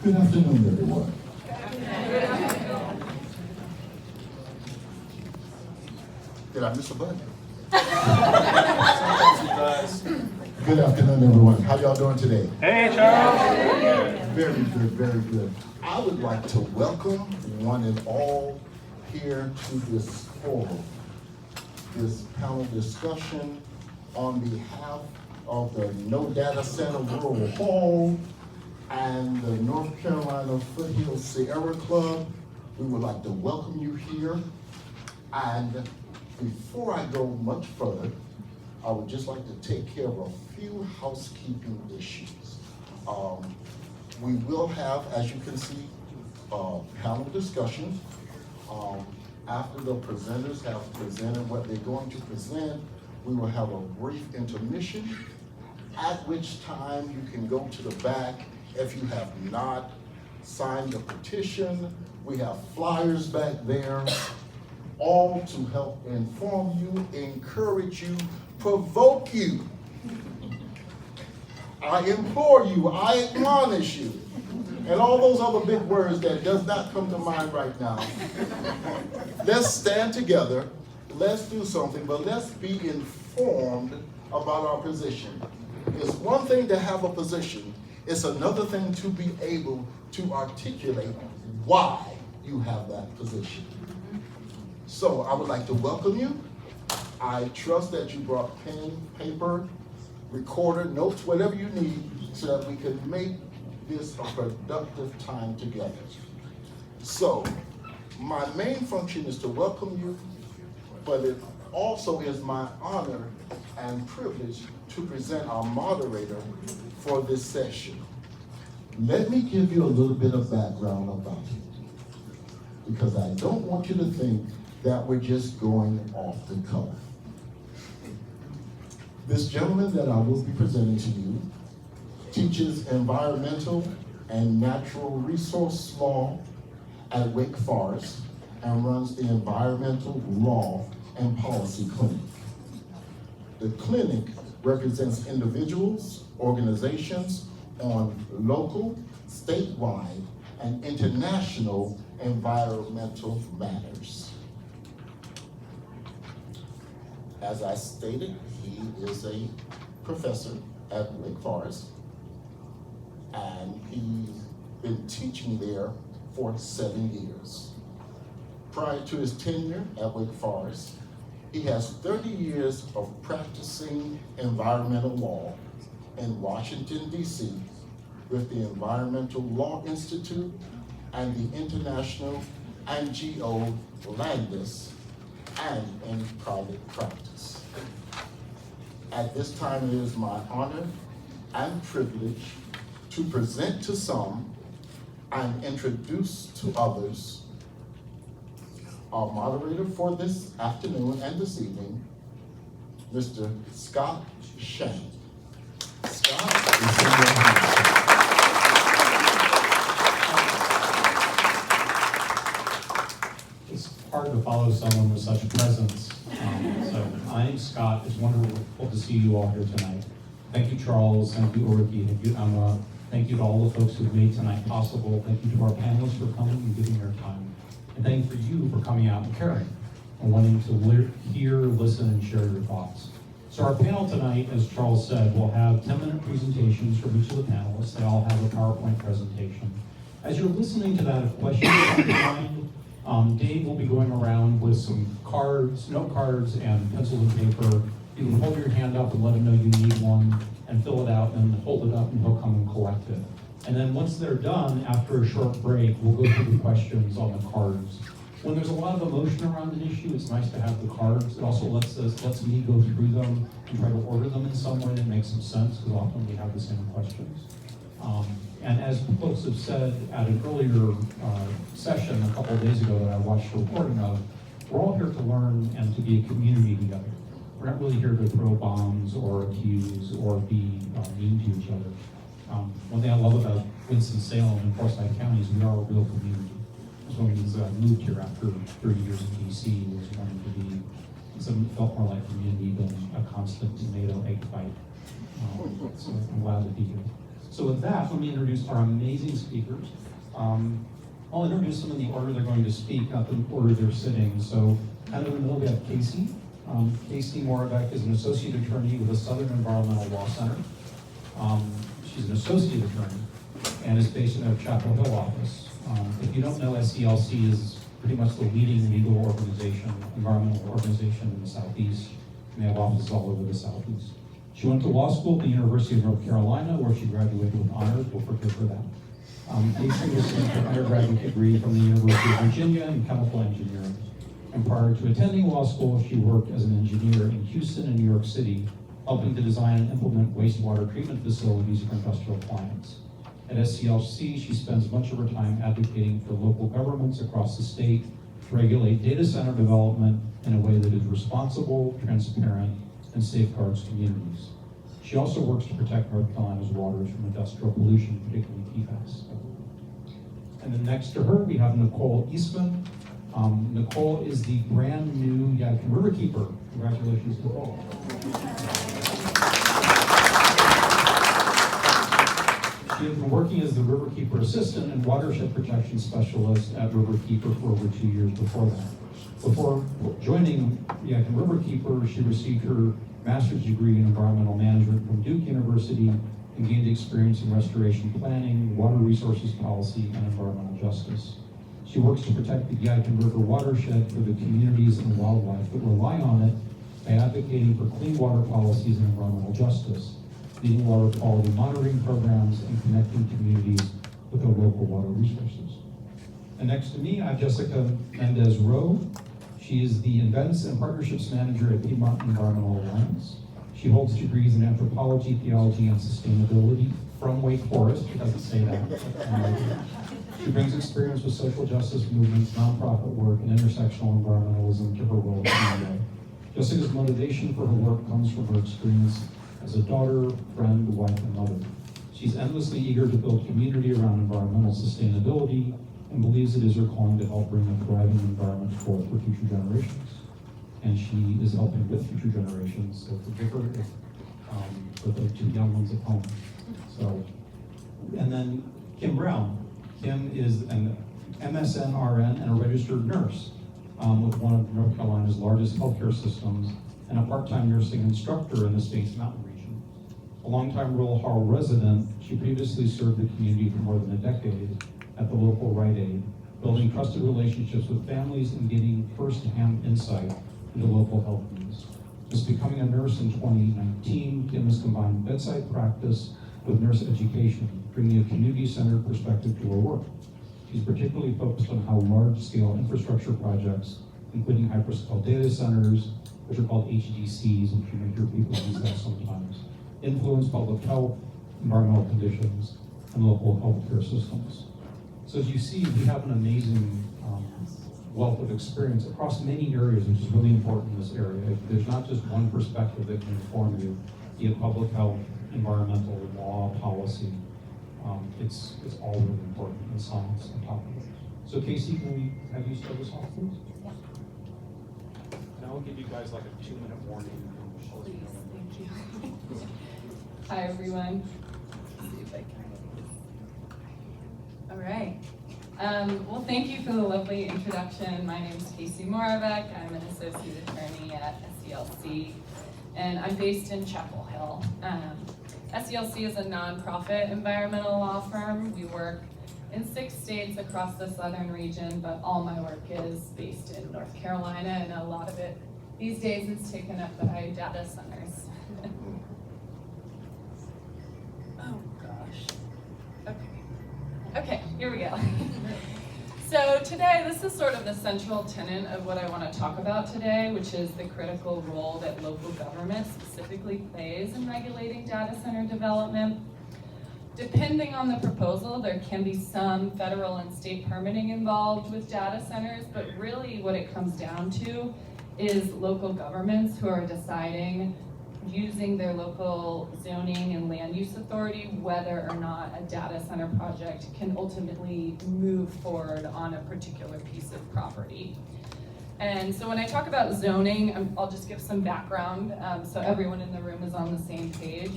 Good afternoon, everyone. Did I miss a button? Sometimes it does. Good afternoon, everyone. How y'all doing today? Hey, Charles. Very good, very good. I would like to welcome one and all here to this forum, this panel discussion on behalf of the No Data Center Rural Hall and the North Carolina Foothills Sierra Club. We would like to welcome you here. And before I go much further, I would just like to take care of a few housekeeping issues. We will have, as you can see, panel discussions. After the presenters have presented what they're going to present, we will have a brief intermission, at which time you can go to the back if you have not signed the petition. We have flyers back there, all to help inform you, encourage you, provoke you. I implore you, I admonish you, and all those other big words that does not come to mind right now. Let's stand together, let's do something, but let's be informed about our position. It's one thing to have a position, it's another thing to be able to articulate why you have that position. So I would like to welcome you. I trust that you brought pen, paper, recorder, notes, whatever you need so that we can make this a productive time together. So my main function is to welcome you, but it also is my honor and privilege to present our moderator for this session. Let me give you a little bit of background about you, because I don't want you to think that we're just going off the cuff. This gentleman that I will be presenting to you teaches environmental and natural resource law at Wake Forest and runs the Environmental Law and Policy Clinic. The clinic represents individuals, organizations on local, statewide, and international environmental matters. As I stated, he is a professor at Wake Forest, and he's been teaching there for 7 years. Prior to his tenure at Wake Forest, he has 30 years of practicing environmental law in Washington, D.C. with the Environmental Law Institute and the International NGO Landis, and in private practice. At this time, it is my honor and privilege to present to some and introduce to others our moderator for this afternoon and this evening, Mr. Scott Shank. Scott is in your hands. It's hard to follow someone with such presence. So my name's Scott. It's wonderful to see you all here tonight. Thank you, Charles. Thank you, Ulrike. Thank you, Emma. Thank you to all the folks who've made tonight possible. Thank you to our panelists for coming and giving their time. And thank you for you for coming out and caring and wanting to hear, listen, and share your thoughts. So our panel tonight, as Charles said, will have 10-minute presentations from each of the panelists. They all have a PowerPoint presentation. As you're listening to that, if questions come to mind, Dave will be going around with some cards, note cards, and pencils and paper. You can hold your hand up and let him know you need one, and fill it out, and hold it up, and he'll come and collect it. And then once they're done, after a short break, we'll go through the questions on the cards. When there's a lot of emotion around an issue, it's nice to have the cards. It also lets me go through them and try to order them in some way that makes some sense, because often we have the same questions. And as folks have said at an earlier session a couple of days ago that I watched a recording of, we're all here to learn and to be a community together. We're not really here to throw bombs or accuse or be mean to each other. One thing I love about Winston-Salem and Forsyth County is we are a real community. When we moved here after 30 years in DC, was wanting to be something that felt more like community than a constant tomato egg fight. So I'm glad to be here. So with that, let me introduce our amazing speakers. I'll introduce them in the order they're going to speak, not the order they're sitting. So kind of in the middle, we have Casey. Casey Moravec is an associate attorney with the Southern Environmental Law Center. She's an associate attorney and is based in their Chapel Hill office. If you don't know, SCLC is pretty much the leading legal organization, environmental organization in the Southeast, and they have offices all over the Southeast. She went to law school at the University of North Carolina, where she graduated with honors. We'll forgive her that. Casey received her undergraduate degree from the University of Virginia in chemical engineering. And prior to attending law school, she worked as an engineer in Houston and New York City, helping to design and implement wastewater treatment facilities for industrial clients. At SCLC, she spends much of her time advocating for local governments across the state to regulate data center development in a way that is responsible, transparent, and safeguards communities. She also works to protect North Carolina's waters from industrial pollution, particularly PFAS. And then next to her, we have Nicole Eastman. Nicole is the brand new Yadkin Riverkeeper. Congratulations, Nicole. She has been working as the Riverkeeper Assistant and Watershed Protection Specialist at Riverkeeper for over 2 years before that. Before joining Yadkin Riverkeeper, she received her master's degree in environmental management from Duke University and gained experience in restoration planning, water resources policy, and environmental justice. She works to protect the Yadkin River watershed for the communities and wildlife that rely on it by advocating for clean water policies and environmental justice, leading water quality monitoring programs, and connecting communities with their local water resources. And next to me, I have Jessica Mendez-Rowe. She is the Events and Partnerships Manager at Piedmont Environmental Alliance. She holds degrees in anthropology, theology, and sustainability from Wake Forest. It doesn't say that. She brings experience with social justice movements, nonprofit work, and intersectional environmentalism to her role at PEA. Jessica's motivation for her work comes from her experience as a daughter, friend, wife, and mother. She's endlessly eager to build community around environmental sustainability and believes it is her calling to help bring a thriving environment forth for future generations. And she is helping with future generations, so forgive her for the two young ones at home. So, and then Kim Brown. Kim is an MSNRN and a registered nurse with one of North Carolina's largest healthcare systems and a part-time nursing instructor in the state's mountain region. A longtime rural Harl resident, she previously served the community for more than a decade at the local Rite Aid, building trusted relationships with families and getting first-hand insight into local health needs. Since becoming a nurse in 2019, Kim has combined bedside practice with nurse education, bringing a community-centered perspective to her work. She's particularly focused on how large-scale infrastructure projects, including hyperscale data centers, which are called HDCs, which you may hear people use that sometimes, influence public health, environmental conditions, and local healthcare systems. So as you see, we have an amazing wealth of experience across many areas, which is really important in this area. There's not just one perspective that can inform you, be it public health, environmental, law, policy. It's all really important in science on top of it. So Casey, can we have you start us off, please? Yeah. And I'll give you guys like a 2-minute warning. Please, thank you. Hi, everyone. Let's see if I can. All right. Well, thank you for the lovely introduction. My name is Casey Moravec. I'm an associate attorney at SCLC, and I'm based in Chapel Hill. SCLC is a nonprofit environmental law firm. We work in 6 states across the southern region, but all my work is based in North Carolina, and a lot of it these days is taken up by data centers. Oh gosh. Okay, here we go. So today, this is sort of the central tenet of what I want to talk about today, which is the critical role that local government specifically plays in regulating data center development. Depending on the proposal, there can be some federal and state permitting involved with data centers, but really what it comes down to is local governments who are deciding, using their local zoning and land use authority, whether or not a data center project can ultimately move forward on a particular piece of property. And so when I talk about zoning, I'll just give some background so everyone in the room is on the same page.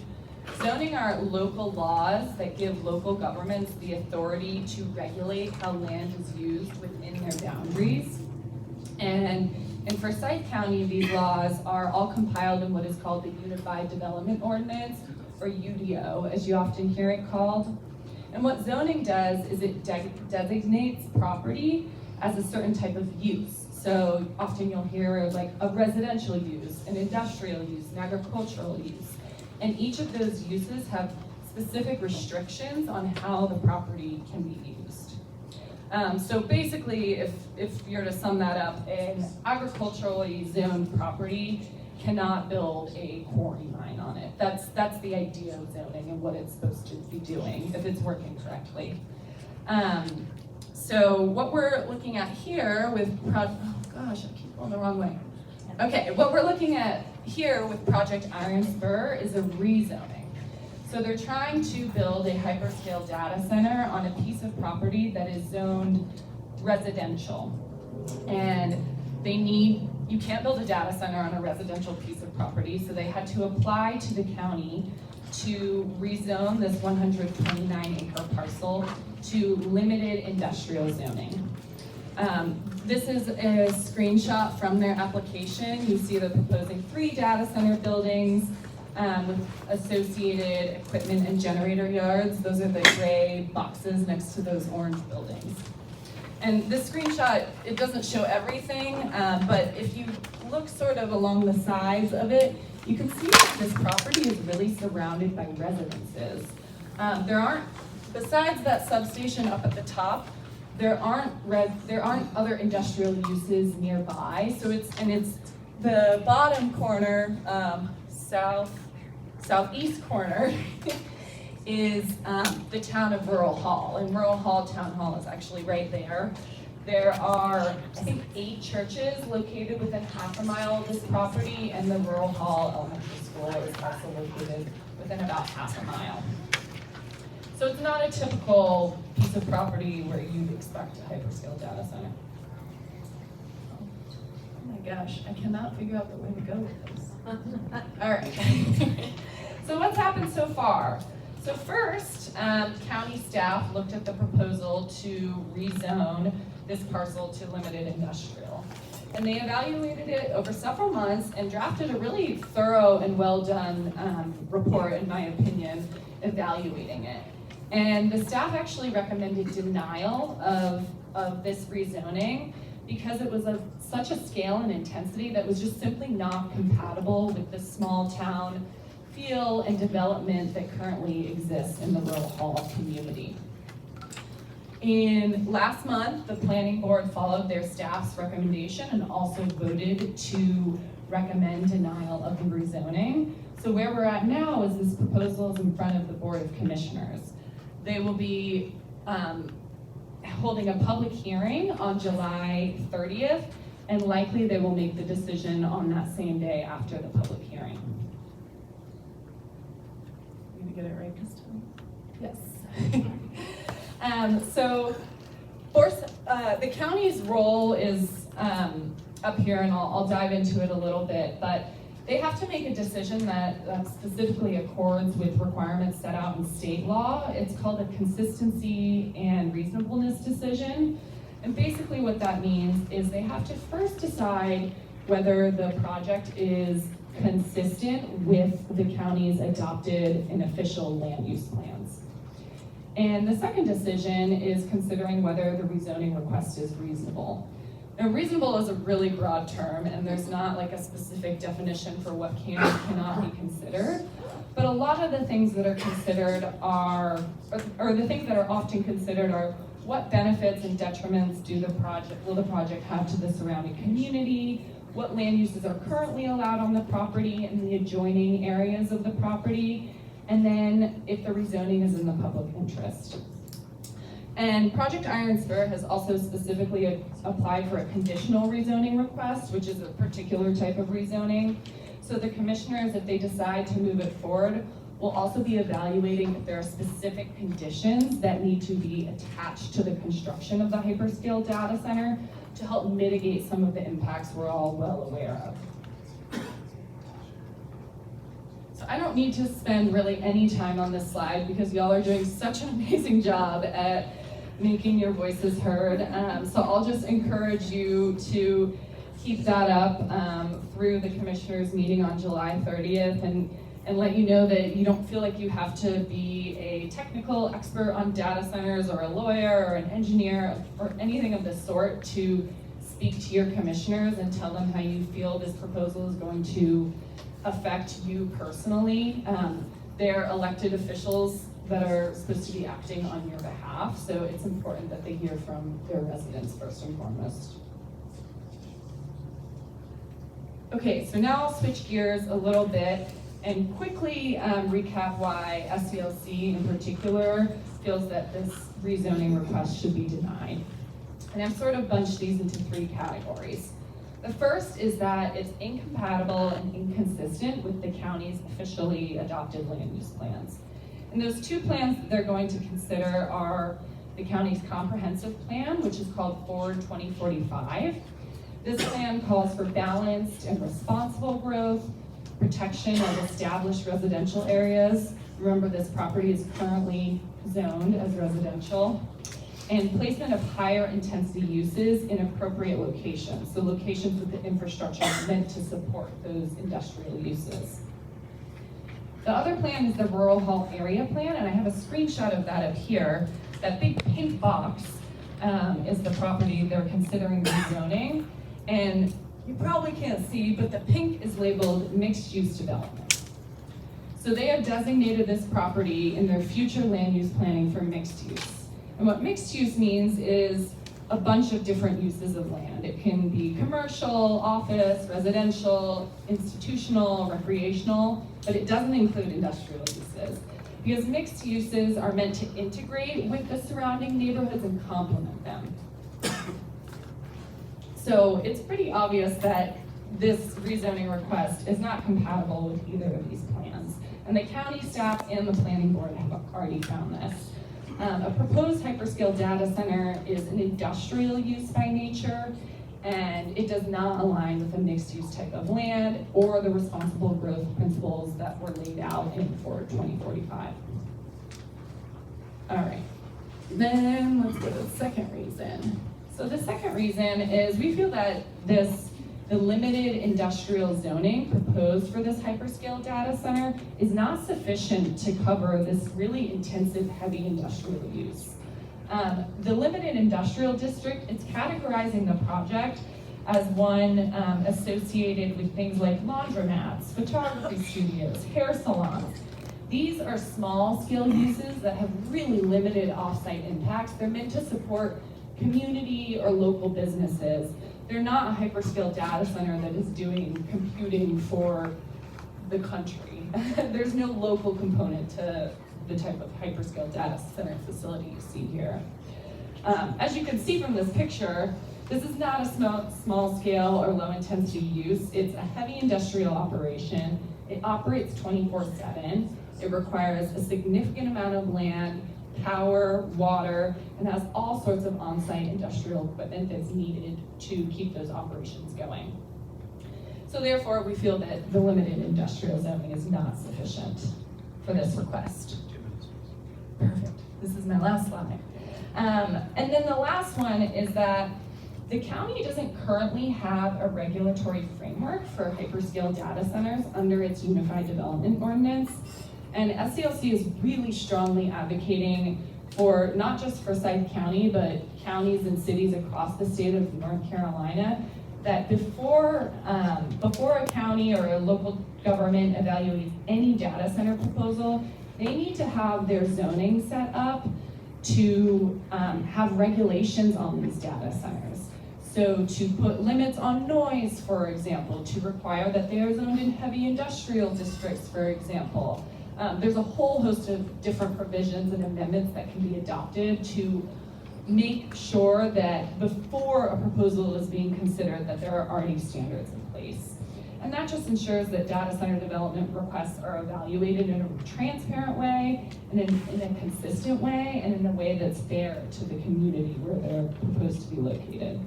Zoning are local laws that give local governments the authority to regulate how land is used within their boundaries. And in Forsyth County, these laws are all compiled in what is called the Unified Development Ordinance, or UDO, as you often hear it called. And what zoning does is it designates property as a certain type of use. So often you'll hear like a residential use, an industrial use, an agricultural use. And each of those uses have specific restrictions on how the property can be used. So basically, if you're to sum that up, an agriculturally zoned property cannot build a quarry mine on it. That's the idea of zoning and what it's supposed to be doing if it's working correctly. So what we're looking at here with oh gosh, I keep going the wrong way. Okay, what we're looking at here with Project Iron Spur is a rezoning. So they're trying to build a hyperscale data center on a piece of property that is zoned residential. And you can't build a data center on a residential piece of property, so they had to apply to the county to rezone this 129-acre parcel to limited industrial zoning. This is a screenshot from their application. You see they're proposing 3 data center buildings with associated equipment and generator yards. Those are the gray boxes next to those orange buildings. And this screenshot, it doesn't show everything, but if you look sort of along the sides of it, you can see that this property is really surrounded by residences. Besides that substation up at the top, there aren't other industrial uses nearby. So it's the bottom corner, southeast corner is the town of Rural Hall, and Rural Hall Town Hall is actually right there. There are, I think, 8 churches located within half a mile of this property, and the Rural Hall Elementary School is also located within about half a mile. So it's not a typical piece of property where you'd expect a hyperscale data center. Oh my gosh, I cannot figure out the way to go with this. All right. So what's happened so far? So first, county staff looked at the proposal to rezone this parcel to limited industrial. And they evaluated it over several months and drafted a really thorough and well-done report, in my opinion, evaluating it. And the staff actually recommended denial of this rezoning because it was of such a scale and intensity that was just simply not compatible with the small town feel and development that currently exists in the Rural Hall community. Last month, the planning board followed their staff's recommendation and also voted to recommend denial of the rezoning. So where we're at now is this proposal is in front of the Board of Commissioners. They will be holding a public hearing on July 30th, and likely they will make the decision on that same day after the public hearing. I'm gonna get it right this time? Yes. So the county's role is up here, and I'll dive into it a little bit, but they have to make a decision that specifically accords with requirements set out in state law. It's called a consistency and reasonableness decision. And basically what that means is they have to first decide whether the project is consistent with the county's adopted and official land use plans. And the second decision is considering whether the rezoning request is reasonable. Now, reasonable is a really broad term, and there's not like a specific definition for what can or cannot be considered. But a lot of the things that are considered or the things that are often considered are what benefits and detriments will the project have to the surrounding community, what land uses are currently allowed on the property and the adjoining areas of the property, and then if the rezoning is in the public interest. And Project Iron Spur has also specifically applied for a conditional rezoning request, which is a particular type of rezoning. So the commissioners, if they decide to move it forward, will also be evaluating if there are specific conditions that need to be attached to the construction of the hyperscale data center to help mitigate some of the impacts we're all well aware of. So I don't need to spend really any time on this slide because y'all are doing such an amazing job at making your voices heard. So I'll just encourage you to keep that up through the commissioners meeting on July 30th and let you know that you don't feel like you have to be a technical expert on data centers or a lawyer or an engineer or anything of this sort to speak to your commissioners and tell them how you feel this proposal is going to affect you personally. They're elected officials that are supposed to be acting on your behalf, so it's important that they hear from their residents first and foremost. Okay, so now I'll switch gears a little bit and quickly recap why SCLC in particular feels that this rezoning request should be denied. And I've sort of bunched these into 3 categories. The first is that it's incompatible and inconsistent with the county's officially adopted land use plans. And those 2 plans that they're going to consider are the county's comprehensive plan, which is called Forward 2045. This plan calls for balanced and responsible growth, protection of established residential areas. Remember, this property is currently zoned as residential, and placement of higher intensity uses in appropriate locations. So locations with the infrastructure meant to support those industrial uses. The other plan is the Rural Hall Area Plan, and I have a screenshot of that up here. That big pink box is the property they're considering rezoning, and you probably can't see, but the pink is labeled mixed-use development. So they have designated this property in their future land use planning for mixed use. And what mixed use means is a bunch of different uses of land. It can be commercial, office, residential, institutional, recreational, but it doesn't include industrial uses. Because mixed uses are meant to integrate with the surrounding neighborhoods and complement them. So it's pretty obvious that this rezoning request is not compatible with either of these plans. And the county staff and the planning board have already found this. A proposed hyperscale data center is an industrial use by nature, and it does not align with a mixed use type of land or the responsible growth principles that were laid out in Forward 2045. All right, then let's go to the second reason. So the second reason is we feel that the limited industrial zoning proposed for this hyperscale data center is not sufficient to cover this really intensive heavy industrial use. The limited industrial district, it's categorizing the project as one associated with things like laundromats, photography studios, hair salons. These are small scale uses that have really limited off-site impacts. They're meant to support community or local businesses. They're not a hyperscale data center that is doing computing for the country. There's no local component to the type of hyperscale data center facility you see here. As you can see from this picture, this is not a small scale or low intensity use. It's a heavy industrial operation. It operates 24/7. It requires a significant amount of land, power, water, and has all sorts of on-site industrial equipment that's needed to keep those operations going. So therefore, we feel that the limited industrial zoning is not sufficient for this request. Perfect. This is my last slide. And then the last one is that the county doesn't currently have a regulatory framework for hyperscale data centers under its Unified Development Ordinance. And SCLC is really strongly advocating for not just Forsyth County, but counties and cities across the state of North Carolina, that before a county or a local government evaluates any data center proposal, they need to have their zoning set up to have regulations on these data centers. So to put limits on noise, for example, to require that they are zoned in heavy industrial districts, for example. There's a whole host of different provisions and amendments that can be adopted to make sure that before a proposal is being considered that there are already standards in place. And that just ensures that data center development requests are evaluated in a transparent way, and in a consistent way, and in a way that's fair to the community where they're proposed to be located.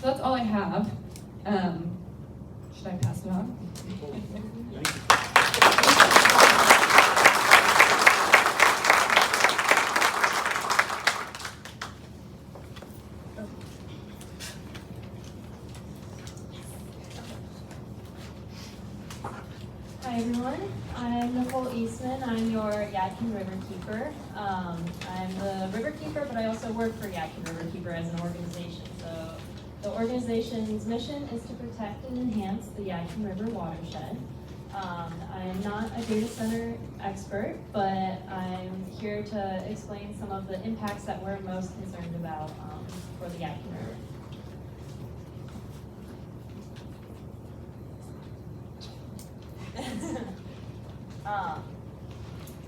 So that's all I have. Should I pass it on? Nicole Eastman. I'm your Yadkin River Keeper. I'm the river keeper, but I also work for Yadkin River Keeper as an organization. So the organization's mission is to protect and enhance the Yadkin River watershed. I am not a data center expert, but I'm here to explain some of the impacts that we're most concerned about for the Yadkin River.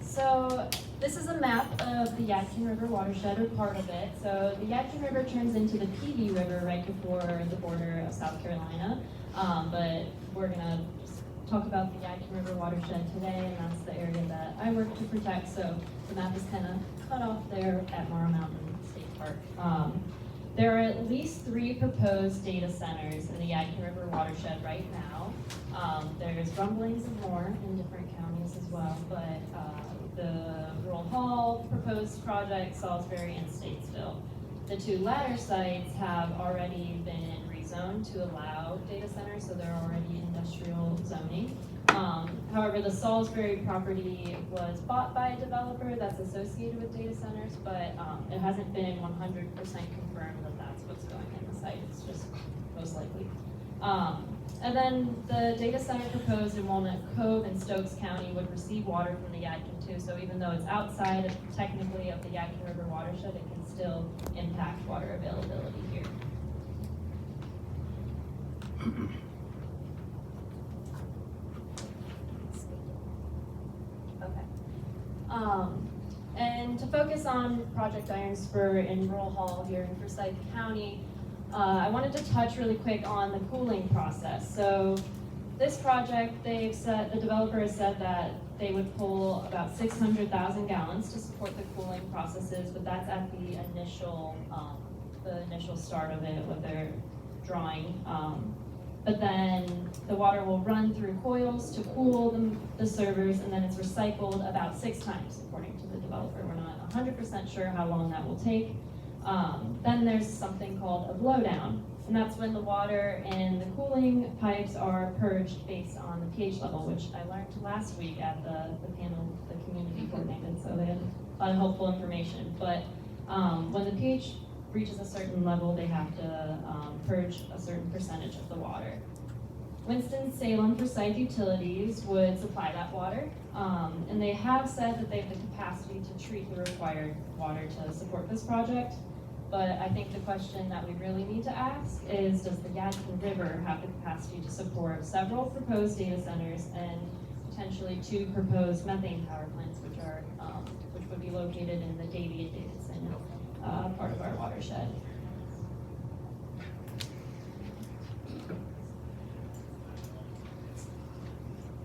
So this is a map of the Yadkin River watershed, or part of it. So the Yadkin River turns into the PD River right before the border of South Carolina. But we're gonna just talk about the Yadkin River watershed today, and that's the area that I work to protect. So the map is kind of cut off there at Morrow Mountain State Park. There are at least 3 proposed data centers in the Yadkin River watershed right now. There's rumblings of more in different counties as well, but the Rural Hall proposed project, Salisbury and Statesville. The 2 latter sites have already been rezoned to allow data centers, so they're already industrial zoning. However, the Salisbury property was bought by a developer that's associated with data centers, but it hasn't been 100% confirmed that that's what's going in the site. It's just most likely. And then the data center proposed in Walnut Cove in Stokes County would receive water from the Yadkin too. So even though it's outside of, technically of the Yadkin River watershed, it can still impact water availability here. Okay. And to focus on Project Iron Spur in Rural Hall here in Forsyth County, I wanted to touch really quick on the cooling process. So this project, the developer has said that they would pull about 600,000 gallons to support the cooling processes, but that's at the initial start of it, what they're drawing. But then the water will run through coils to cool the servers, and then it's recycled about 6 times, according to the developer. We're not 100% sure how long that will take. Then there's something called a blowdown, and that's when the water in the cooling pipes are purged based on the pH level, which I learned last week at the panel the community coordinated, so they had a lot of helpful information. But when the pH reaches a certain level, they have to purge a certain percentage of the water. Winston-Salem Forsyth Utilities would supply that water, and they have said that they have the capacity to treat the required water to support this project. But I think the question that we really need to ask is, does the Yadkin River have the capacity to support several proposed data centers and potentially 2 proposed methane power plants, which would be located in the Davie and Davidson part of our watershed?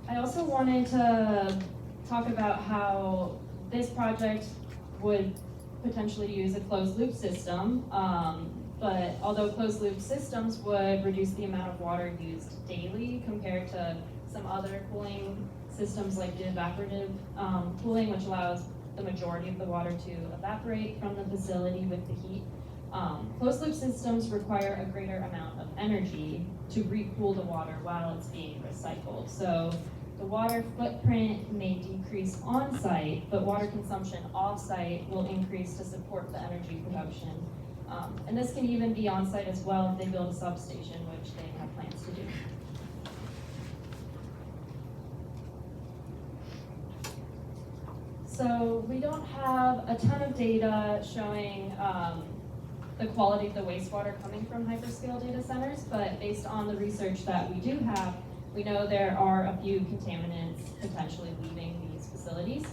I also wanted to talk about how this project would potentially use a closed loop system, but although closed loop systems would reduce the amount of water used daily compared to some other cooling systems like the evaporative cooling, which allows the majority of the water to evaporate from the facility with the heat. Closed loop systems require a greater amount of energy to recool the water while it's being recycled. So the water footprint may decrease on-site, but water consumption off-site will increase to support the energy production. And this can even be on-site as well if they build a substation, which they have plans to do. So we don't have a ton of data showing the quality of the wastewater coming from hyperscale data centers, but based on the research that we do have, we know there are a few contaminants potentially leaving these facilities.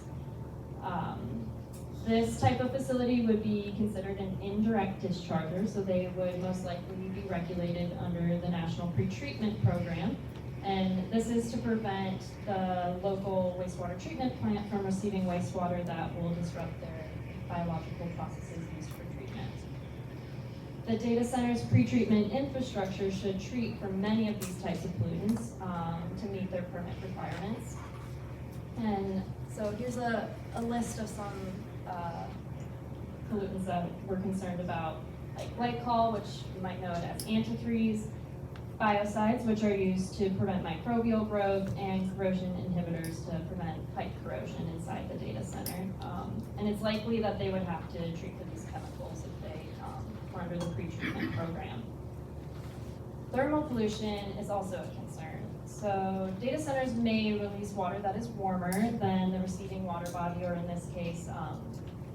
This type of facility would be considered an indirect discharger, so they would most likely be regulated under the National Pretreatment Program. And this is to prevent the local wastewater treatment plant from receiving wastewater that will disrupt their biological processes used for treatment. The data center's pretreatment infrastructure should treat for many of these types of pollutants to meet their permit requirements. And so here's a list of some pollutants that we're concerned about, like glycol, which you might know it as antifreeze, biocides, which are used to prevent microbial growth, and corrosion inhibitors to prevent pipe corrosion inside the data center. And it's likely that they would have to treat for these chemicals if they were under the pretreatment program. Thermal pollution is also a concern. So data centers may release water that is warmer than the receiving water body, or in this case,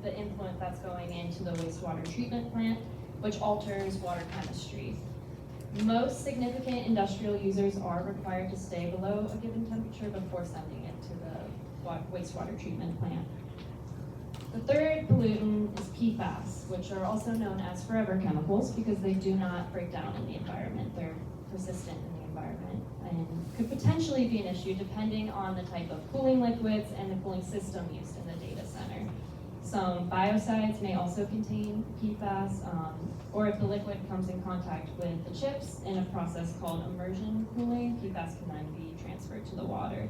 the influent that's going into the wastewater treatment plant, which alters water chemistry. Most significant industrial users are required to stay below a given temperature before sending it to the wastewater treatment plant. The third pollutant is PFAS, which are also known as forever chemicals because they do not break down in the environment. They're persistent in the environment and could potentially be an issue depending on the type of cooling liquids and the cooling system used in the data center. Some biocides may also contain PFAS, or if the liquid comes in contact with the chips in a process called immersion cooling, PFAS can then be transferred to the water.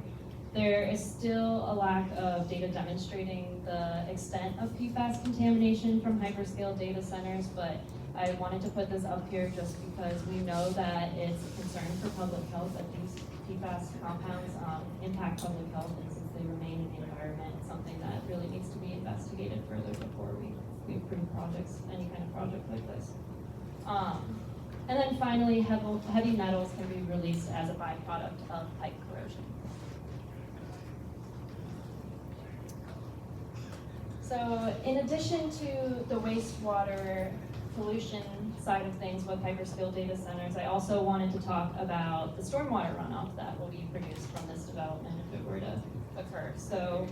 There is still a lack of data demonstrating the extent of PFAS contamination from hyperscale data centers, but I wanted to put this up here just because we know that it's a concern for public health, that these PFAS compounds impact public health, and since they remain in the environment, it's something that really needs to be investigated further before we approve projects, any kind of project like this. And then finally, heavy metals can be released as a byproduct of pipe corrosion. So in addition to the wastewater pollution side of things with hyperscale data centers, I also wanted to talk about the stormwater runoff that will be produced from this development if it were to occur. So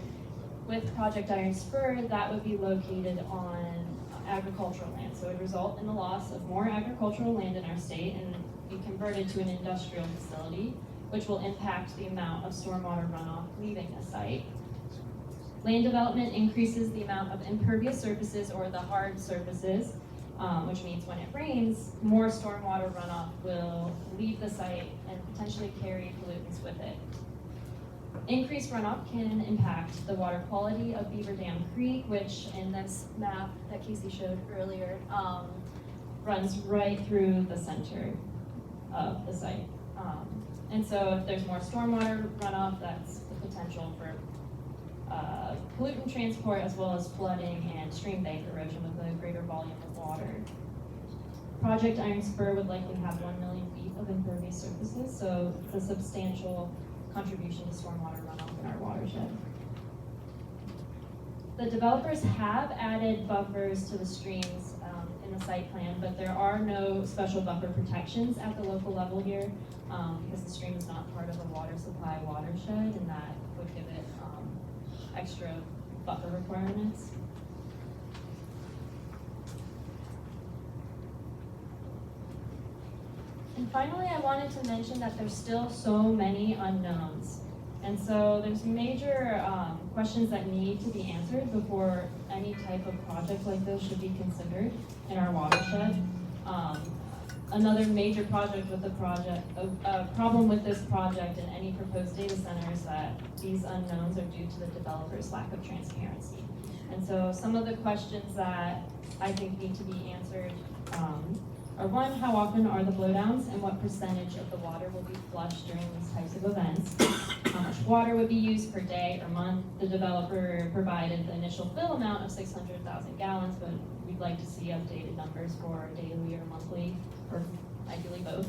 with Project Iron Spur, that would be located on agricultural land. So it would result in the loss of more agricultural land in our state and be converted to an industrial facility, which will impact the amount of stormwater runoff leaving the site. Land development increases the amount of impervious surfaces, or the hard surfaces, which means when it rains, more stormwater runoff will leave the site and potentially carry pollutants with it. Increased runoff can impact the water quality of Beaver Dam Creek, which in this map that Casey showed earlier, runs right through the center of the site. And so if there's more stormwater runoff, that's the potential for pollutant transport, as well as flooding and stream bank erosion with a greater volume of water. Project Iron Spur would likely have 1 million feet of impervious surfaces, so it's a substantial contribution to stormwater runoff in our watershed. The developers have added buffers to the streams in the site plan, but there are no special buffer protections at the local level here because the stream is not part of a water supply watershed, and that would give it extra buffer requirements. And finally, I wanted to mention that there's still so many unknowns. And so there's major questions that need to be answered before any type of project like this should be considered in our watershed. Another major project with the problem with this project and any proposed data center is that these unknowns are due to the developer's lack of transparency. And so some of the questions that I think need to be answered are one, how often are the blowdowns and what percentage of the water will be flushed during these types of events? How much water would be used per day or month? The developer provided the initial fill amount of 600,000 gallons, but we'd like to see updated numbers for daily or monthly, or ideally both.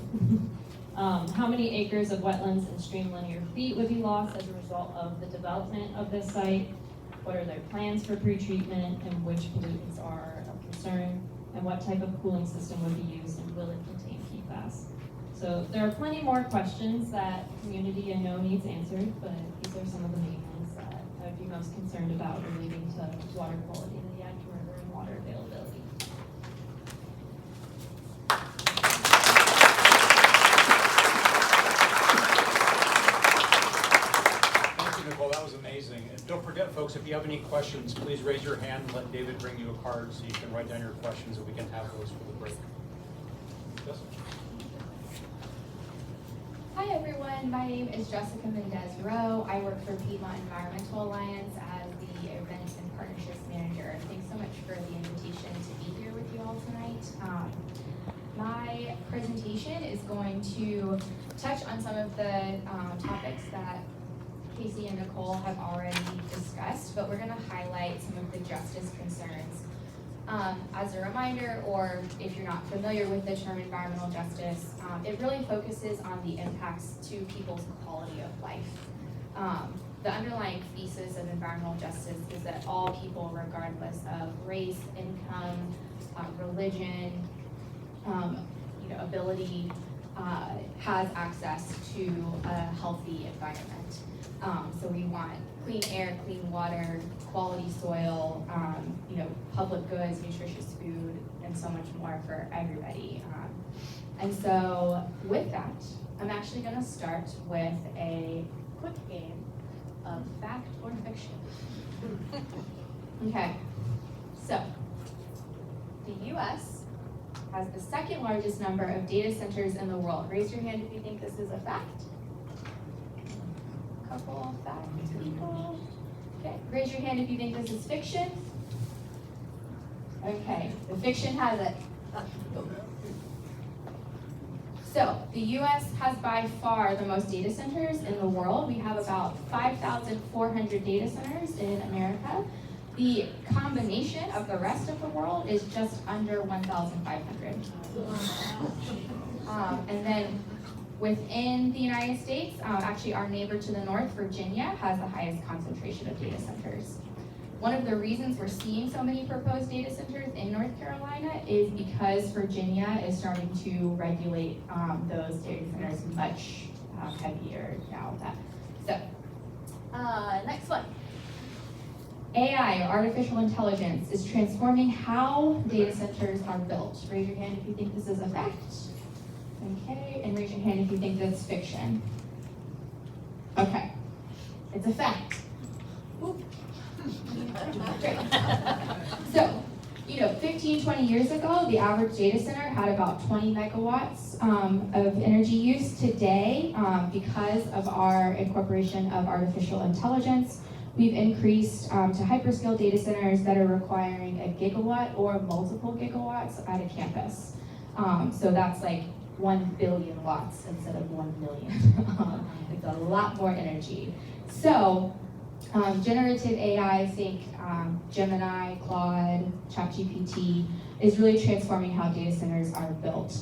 How many acres of wetlands and stream linear feet would be lost as a result of the development of this site? What are their plans for pretreatment and which pollutants are of concern? And what type of cooling system would be used and will it contain PFAS? So there are plenty more questions that community I know needs answered, but these are some of the main ones that I would be most concerned about relating to water quality in the Yadkin River and water availability. Nicole, that was amazing. And don't forget, folks, if you have any questions, please raise your hand and let David bring you a card so you can write down your questions and we can have those for the break. Yes? Hi everyone, my name is Jessica Mendez-Rowe. I work for Piedmont Environmental Alliance as the Events and Partnerships Manager. Thanks so much for the invitation to be here with you all tonight. My presentation is going to touch on some of the topics that Casey and Nicole have already discussed, but we're going to highlight some of the justice concerns. As a reminder, or if you're not familiar with the term environmental justice, it really focuses on the impacts to people's quality of life. The underlying thesis of environmental justice is that all people, regardless of race, income, religion, ability, has access to a healthy environment. So we want clean air, clean water, quality soil, public goods, nutritious food, and so much more for everybody. And so with that, I'm actually going to start with a quick game of fact or fiction. Okay, so the US has the second largest number of data centers in the world. Raise your hand if you think this is a fact. Couple of fact people. Okay, raise your hand if you think this is fiction. Okay, the fiction has it. So, the US has by far the most data centers in the world. We have about 5,400 data centers in America. The combination of the rest of the world is just under 1,500. And then within the United States, actually our neighbor to the north, Virginia, has the highest concentration of data centers. One of the reasons we're seeing so many proposed data centers in North Carolina is because Virginia is starting to regulate those data centers much heavier now. Next one. AI, or artificial intelligence, is transforming how data centers are built. Raise your hand if you think this is a fact. Okay, and raise your hand if you think that's fiction. Okay, it's a fact. Great. So, 15, 20 years ago, the average data center had about 20 megawatts of energy use. Today, because of our incorporation of artificial intelligence, we've increased to hyperscale data centers that are requiring a gigawatt or multiple gigawatts at a campus. So that's like 1 billion watts instead of 1 million. It's a lot more energy. So, generative AI, think Gemini, Claude, ChatGPT, is really transforming how data centers are built.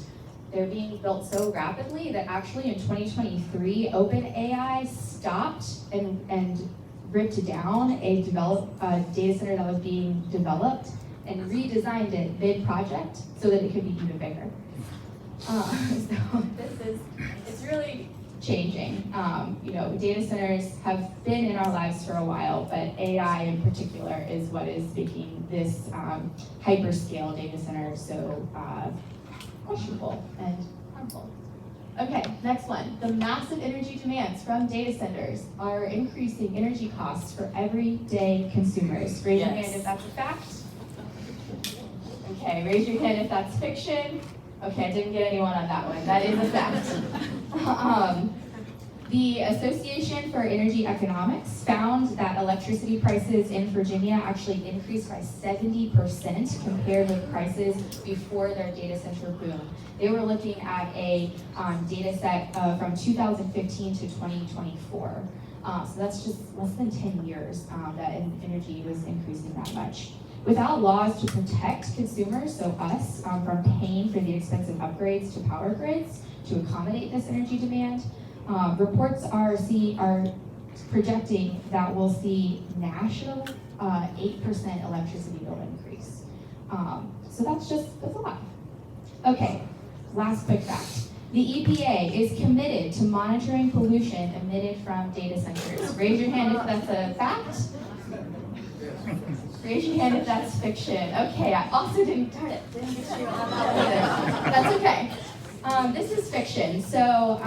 They're being built so rapidly that actually in 2023, OpenAI stopped and ripped down a data center that was being developed and redesigned it mid-project so that it could be even bigger. So it's really changing. Data centers have been in our lives for a while, but AI in particular is what is making this hyperscale data center so questionable and harmful. Okay, next one. The massive energy demands from data centers are increasing energy costs for everyday consumers. Raise your hand if that's a fact. Okay, raise your hand if that's fiction. Okay, I didn't get anyone on that one. That is a fact. The Association for Energy Economics found that electricity prices in Virginia actually increased by 70% compared with prices before their data center boom. They were looking at a data set from 2015 to 2024. So that's just less than 10 years that energy was increasing that much. Without laws to protect consumers, so us, from paying for the expensive upgrades to power grids to accommodate this energy demand, reports are projecting that we'll see national 8% electricity bill increase. So that's a lot. Okay, last quick fact. The EPA is committed to monitoring pollution emitted from data centers. Raise your hand if that's a fact. Raise your hand if that's fiction. Okay, I also didn't get you on that one either. That's okay. This is fiction. So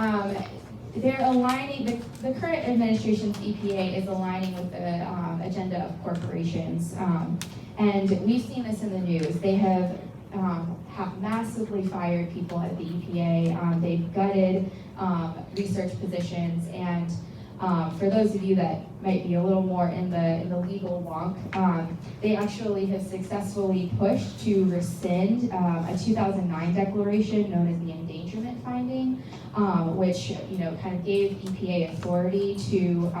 they're aligning, the current administration's EPA is aligning with the agenda of corporations. And we've seen this in the news. They have massively fired people at the EPA. They've gutted research positions, and For those of you that might be a little more in the legal wonk, they actually have successfully pushed to rescind a 2009 declaration known as the endangerment finding, which kind of gave EPA authority to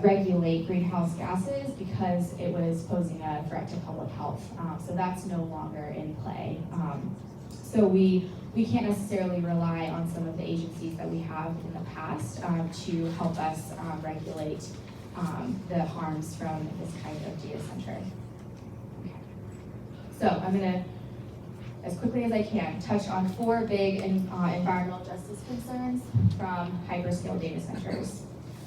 regulate greenhouse gases because it was posing a threat to public health. So that's no longer in play. So we can't necessarily rely on some of the agencies that we have in the past to help us regulate the harms from this kind of data center. Okay. So I'm gonna, as quickly as I can, touch on 4 big environmental justice concerns from hyperscale data centers.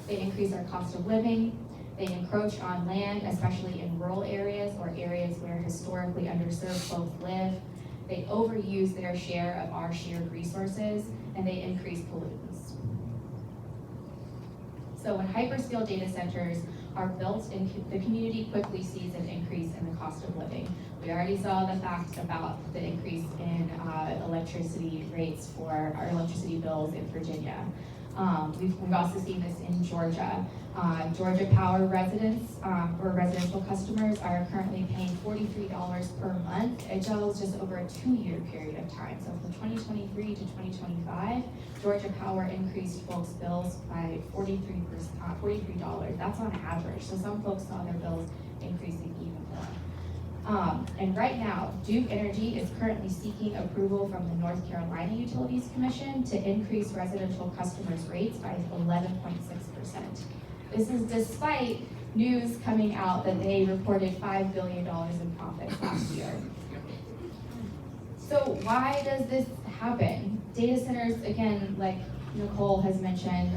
They increase our cost of living, they encroach on land, especially in rural areas or areas where historically underserved folks live. They overuse their share of our shared resources, and they increase pollutants. So when hyperscale data centers are built, the community quickly sees an increase in the cost of living. We already saw the fact about the increase in electricity rates for our electricity bills in Virginia. We've also seen this in Georgia. Georgia Power residents or residential customers are currently paying $43 per month. It was just over a 2-year period of time. So from 2023 to 2025, Georgia Power increased folks' bills by $43. That's on average. So some folks saw their bills increasing even more. And right now, Duke Energy is currently seeking approval from the North Carolina Utilities Commission to increase residential customers' rates by 11.6%. This is despite news coming out that they reported $5 billion in profits last year. So why does this happen? Data centers, again, like Nicole has mentioned,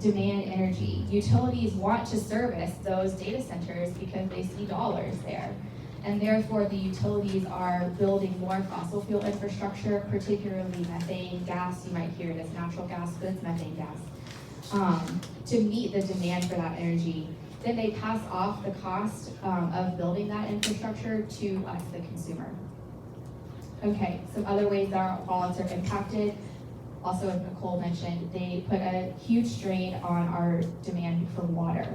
demand energy. Utilities want to service those data centers because they see dollars there. And therefore, the utilities are building more fossil fuel infrastructure, particularly methane gas. You might hear it as natural gas, but it's methane gas, to meet the demand for that energy. Then they pass off the cost of building that infrastructure to us, the consumer. Okay, some other ways that our wallets are impacted. Also, as Nicole mentioned, they put a huge strain on our demand for water.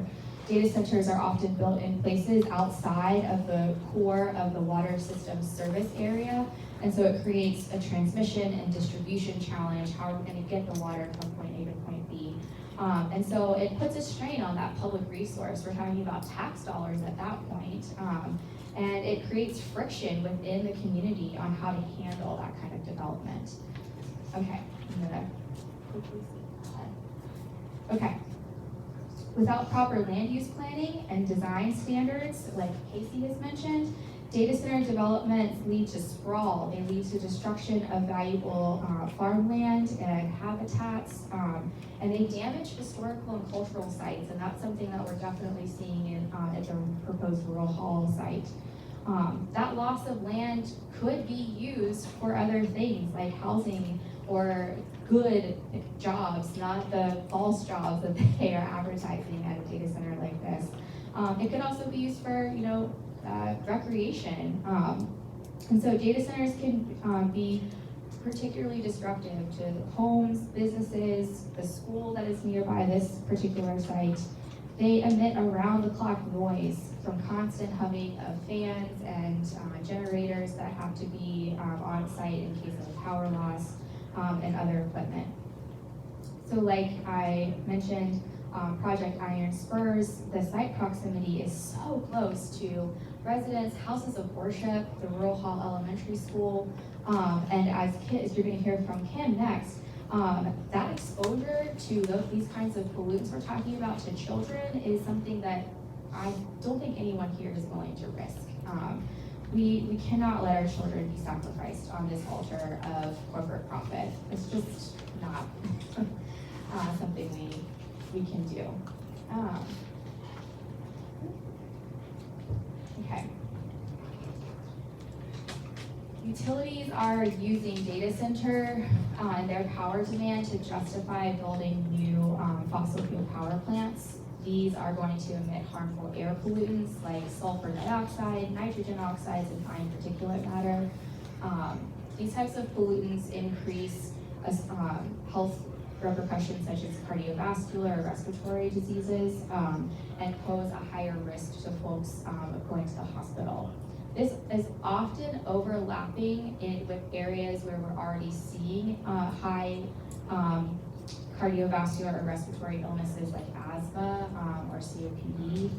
Data centers are often built in places outside of the core of the water system service area, and so it creates a transmission and distribution challenge. How are we going to get the water from point A to point B? And so it puts a strain on that public resource. We're talking about tax dollars at that point, and it creates friction within the community on how to handle that kind of development. Okay, I'm gonna quickly see that. Okay. Without proper land use planning and design standards, like Casey has mentioned, data center developments lead to sprawl. They lead to destruction of valuable farmland and habitats, and they damage historical and cultural sites, and that's something that we're definitely seeing at the proposed rural hall site. That loss of land could be used for other things like housing or good jobs, not the false jobs that they are advertising at a data center like this. It could also be used for, recreation. And so data centers can be particularly disruptive to homes, businesses, the school that is nearby this particular site. They emit around-the-clock noise from constant humming of fans and generators that have to be on site in case of power loss. And other equipment. So like I mentioned, Project Iron Spurs, the site proximity is so close to residents, houses of worship, the Rural Hall Elementary School, and as kids, you're gonna hear from Kim next, that exposure to these kinds of pollutants we're talking about to children is something that I don't think anyone here is willing to risk. We cannot let our children be sacrificed on this altar of corporate profit. It's just not something we can do. Okay. Utilities are using data center and their power demand to justify building new fossil fuel power plants. These are going to emit harmful air pollutants like sulfur dioxide, nitrogen oxides, and fine particulate matter. These types of pollutants increase health repercussions such as cardiovascular or respiratory diseases, and pose a higher risk to folks going to the hospital. This is often overlapping with areas where we're already seeing high cardiovascular or respiratory illnesses like asthma or COPD,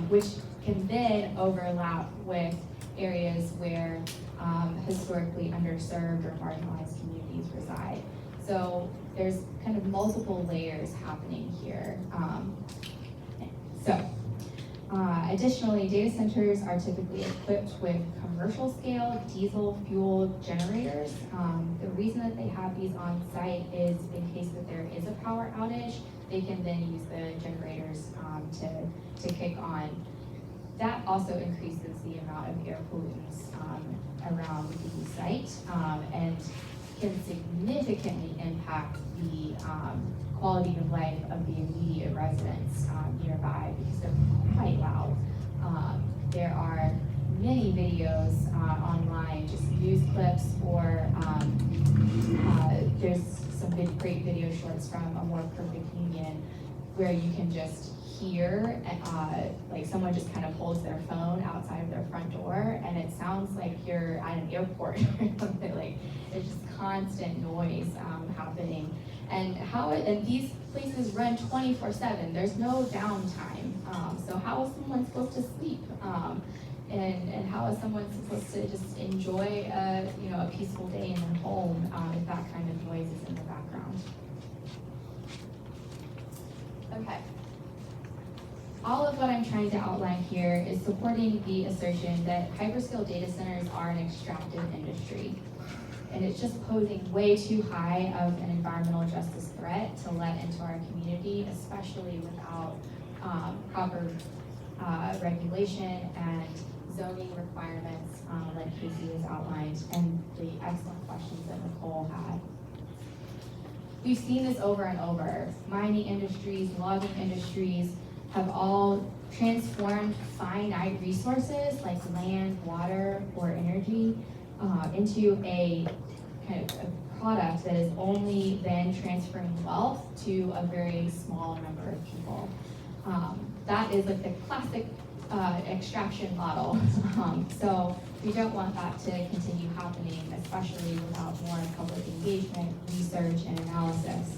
which can then overlap with areas where historically underserved or marginalized communities reside. So there's kind of multiple layers happening here. Additionally, data centers are typically equipped with commercial scale diesel fuel generators. The reason that they have these on site is in case that there is a power outage, they can then use the generators to kick on. That also increases the amount of air pollutants around the site and can significantly impact the quality of life of the immediate residents nearby because they're quite loud. There are many videos online, just news clips, or there's some great video shorts from A More Perfect Union where you can just hear like someone just kind of holds their phone outside of their front door, and it sounds like you're at an airport or something. Like there's just constant noise happening, and these places run 24/7. There's no downtime. So how is someone supposed to sleep? And how is someone supposed to just enjoy a peaceful day in their home if that kind of noise is in the background? Okay. All of what I'm trying to outline here is supporting the assertion that hyperscale data centers are an extractive industry. And it's just posing way too high of an environmental justice threat to let into our community, especially without proper regulation and zoning requirements like Casey has outlined, and the excellent questions that Nicole had. We've seen this over and over. Mining industries, logging industries have all transformed finite resources like land, water, or energy into a kind of a product that is only then transferring wealth to a very small number of people. That is like the classic extraction model. So we don't want that to continue happening, especially without more public engagement, research, and analysis.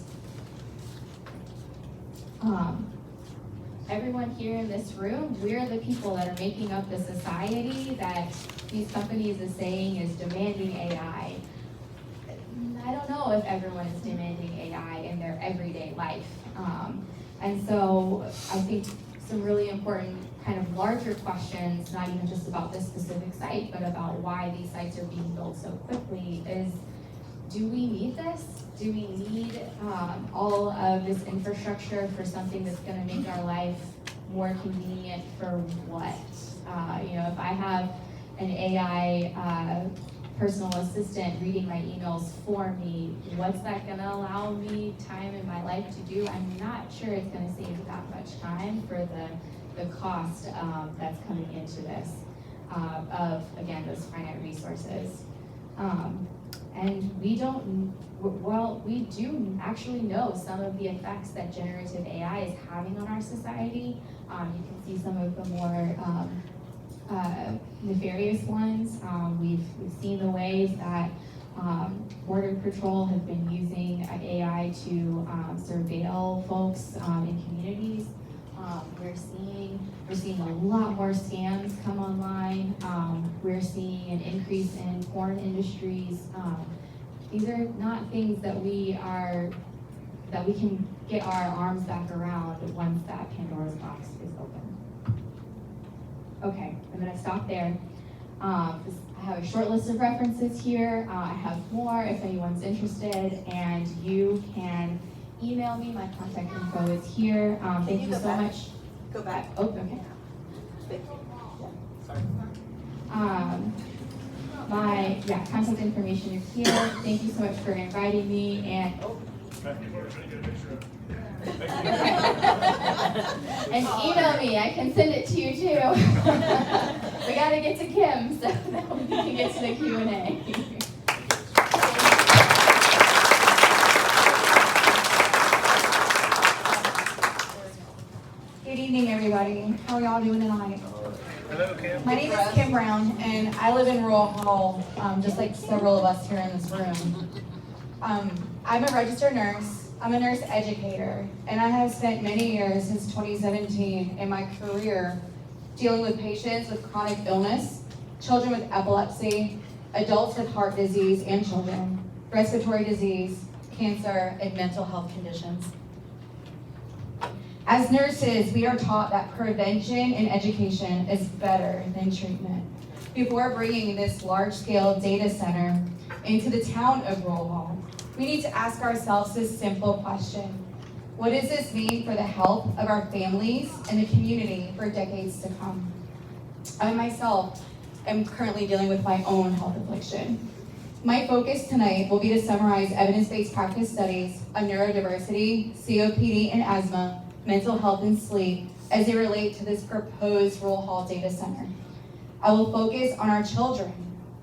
Everyone here in this room, we're the people that are making up the society that these companies is saying is demanding AI. I don't know if everyone is demanding AI in their everyday life. And so I think some really important kind of larger questions, not even just about this specific site, but about why these sites are being built so quickly is, do we need this? Do we need all of this infrastructure for something that's gonna make our life more convenient for what? If I have an AI personal assistant reading my emails for me, what's that gonna allow me time in my life to do? I'm not sure it's gonna save that much time for the cost that's coming into this of, again, those finite resources. And we do actually know some of the effects that generative AI is having on our society. You can see some of the more nefarious ones. We've seen the ways that Border Patrol have been using AI to surveil folks in communities. We're seeing a lot more scams come online. We're seeing an increase in porn industries. These are not things that we can get our arms back around once that Pandora's box is open. Okay, I'm gonna stop there. I have a short list of references here. I have more if anyone's interested, and you can email me. My contact info is here. Thank you so much. Go back. Oh, okay. Thank you. Sorry. My contact information is here. Thank you so much for inviting me, and and email me. I can send it to you too. We gotta get to Kim so that we can get to the Q&A. How are y'all doing tonight? Hello, Kim. My name is Kim Brown, and I live in Rural Hall, just like several of us here in this room. I'm a registered nurse. I'm a nurse educator, and I have spent many years since 2017 in my career dealing with patients with chronic illness, children with epilepsy, adults with heart disease and children, respiratory disease, cancer, and mental health conditions. As nurses, we are taught that prevention and education is better than treatment. Before bringing this large-scale data center into the town of Rural Hall, we need to ask ourselves this simple question. What does this mean for the health of our families and the community for decades to come? I myself am currently dealing with my own health affliction. My focus tonight will be to summarize evidence-based practice studies on neurodiversity, COPD and asthma, mental health and sleep as they relate to this proposed Rural Hall data center. I will focus on our children.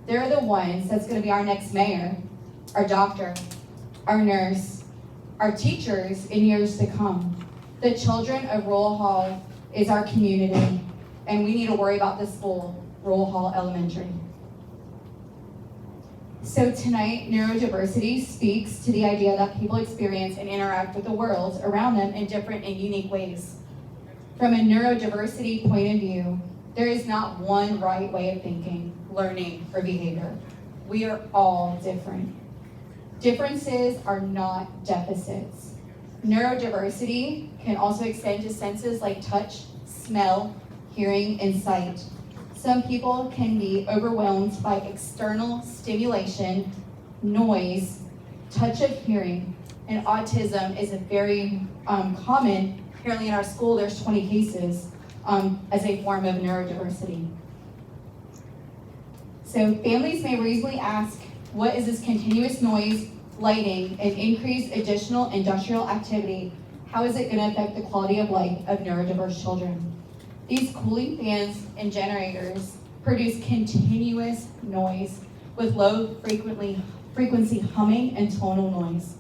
They're the ones that's going to be our next mayor, our doctor, our nurse, our teachers in years to come. The children of Rural Hall is our community, and we need to worry about this school, Rural Hall Elementary. So tonight, neurodiversity speaks to the idea that people experience and interact with the world around them in different and unique ways. From a neurodiversity point of view, there is not one right way of thinking, learning, or behavior. We are all different. Differences are not deficits. Neurodiversity can also extend to senses like touch, smell, hearing, and sight. Some people can be overwhelmed by external stimulation, noise, touch of hearing, and autism is a very common. Apparently in our school there's 20 cases as a form of neurodiversity. So families may reasonably ask, what is this continuous noise, lighting, and increased additional industrial activity? How is it going to affect the quality of life of neurodiverse children? These cooling fans and generators produce continuous noise with low frequency humming and tonal noise.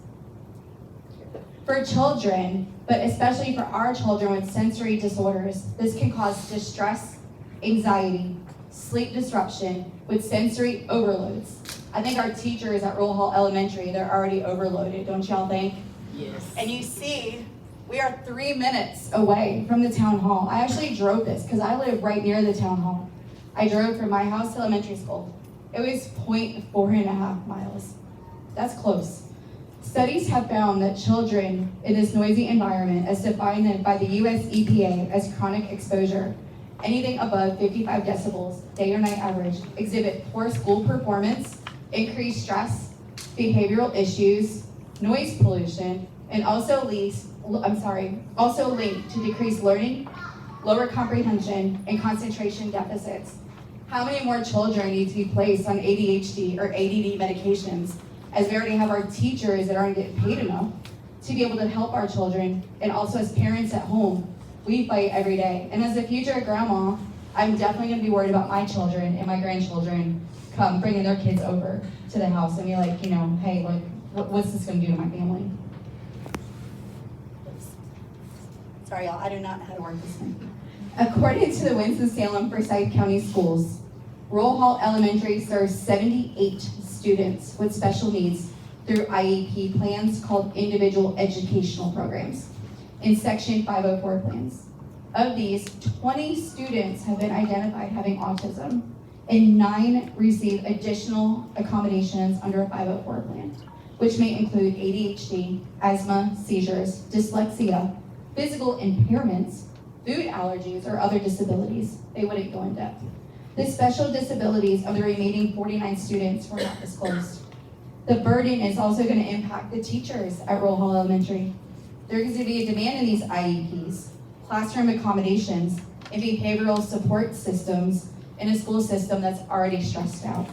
For children, but especially for our children with sensory disorders, this can cause distress, anxiety, sleep disruption with sensory overloads. I think our teachers at Rural Hall Elementary, they're already overloaded, don't y'all think? Yes. And you see, we are 3 minutes away from the town hall. I actually drove this because I live right near the town hall. I drove from my house to elementary school. It was 4.5 miles. That's close. Studies have found that children in this noisy environment, as defined by the US EPA as chronic exposure, anything above 55 decibels, day or night average, exhibit poor school performance, increased stress, behavioral issues, noise pollution, and also linked to decreased learning, lower comprehension, and concentration deficits. How many more children need to be placed on ADHD or ADD medications, as we already have our teachers that aren't getting paid enough to be able to help our children, and also as parents at home, we fight every day. And as a future grandma, I'm definitely gonna be worried about my children and my grandchildren come bringing their kids over to the house and be like, hey, what's this gonna do to my family? Sorry, y'all, I do not know how to work this thing. According to the Winston-Salem Forsyth County Schools, Rural Hall Elementary serves 78 students with special needs through IEP plans called Individual Educational Programs in Section 504 plans. Of these, 20 students have been identified having autism, and 9 receive additional accommodations under a 504 plan, which may include ADHD, asthma, seizures, dyslexia, physical impairments, food allergies, or other disabilities. They wouldn't go in depth. The special disabilities of the remaining 49 students were not disclosed. The burden is also going to impact the teachers at Rural Hall Elementary. There is going to be a demand in these IEPs, classroom accommodations, and behavioral support systems in a school system that's already stressed out.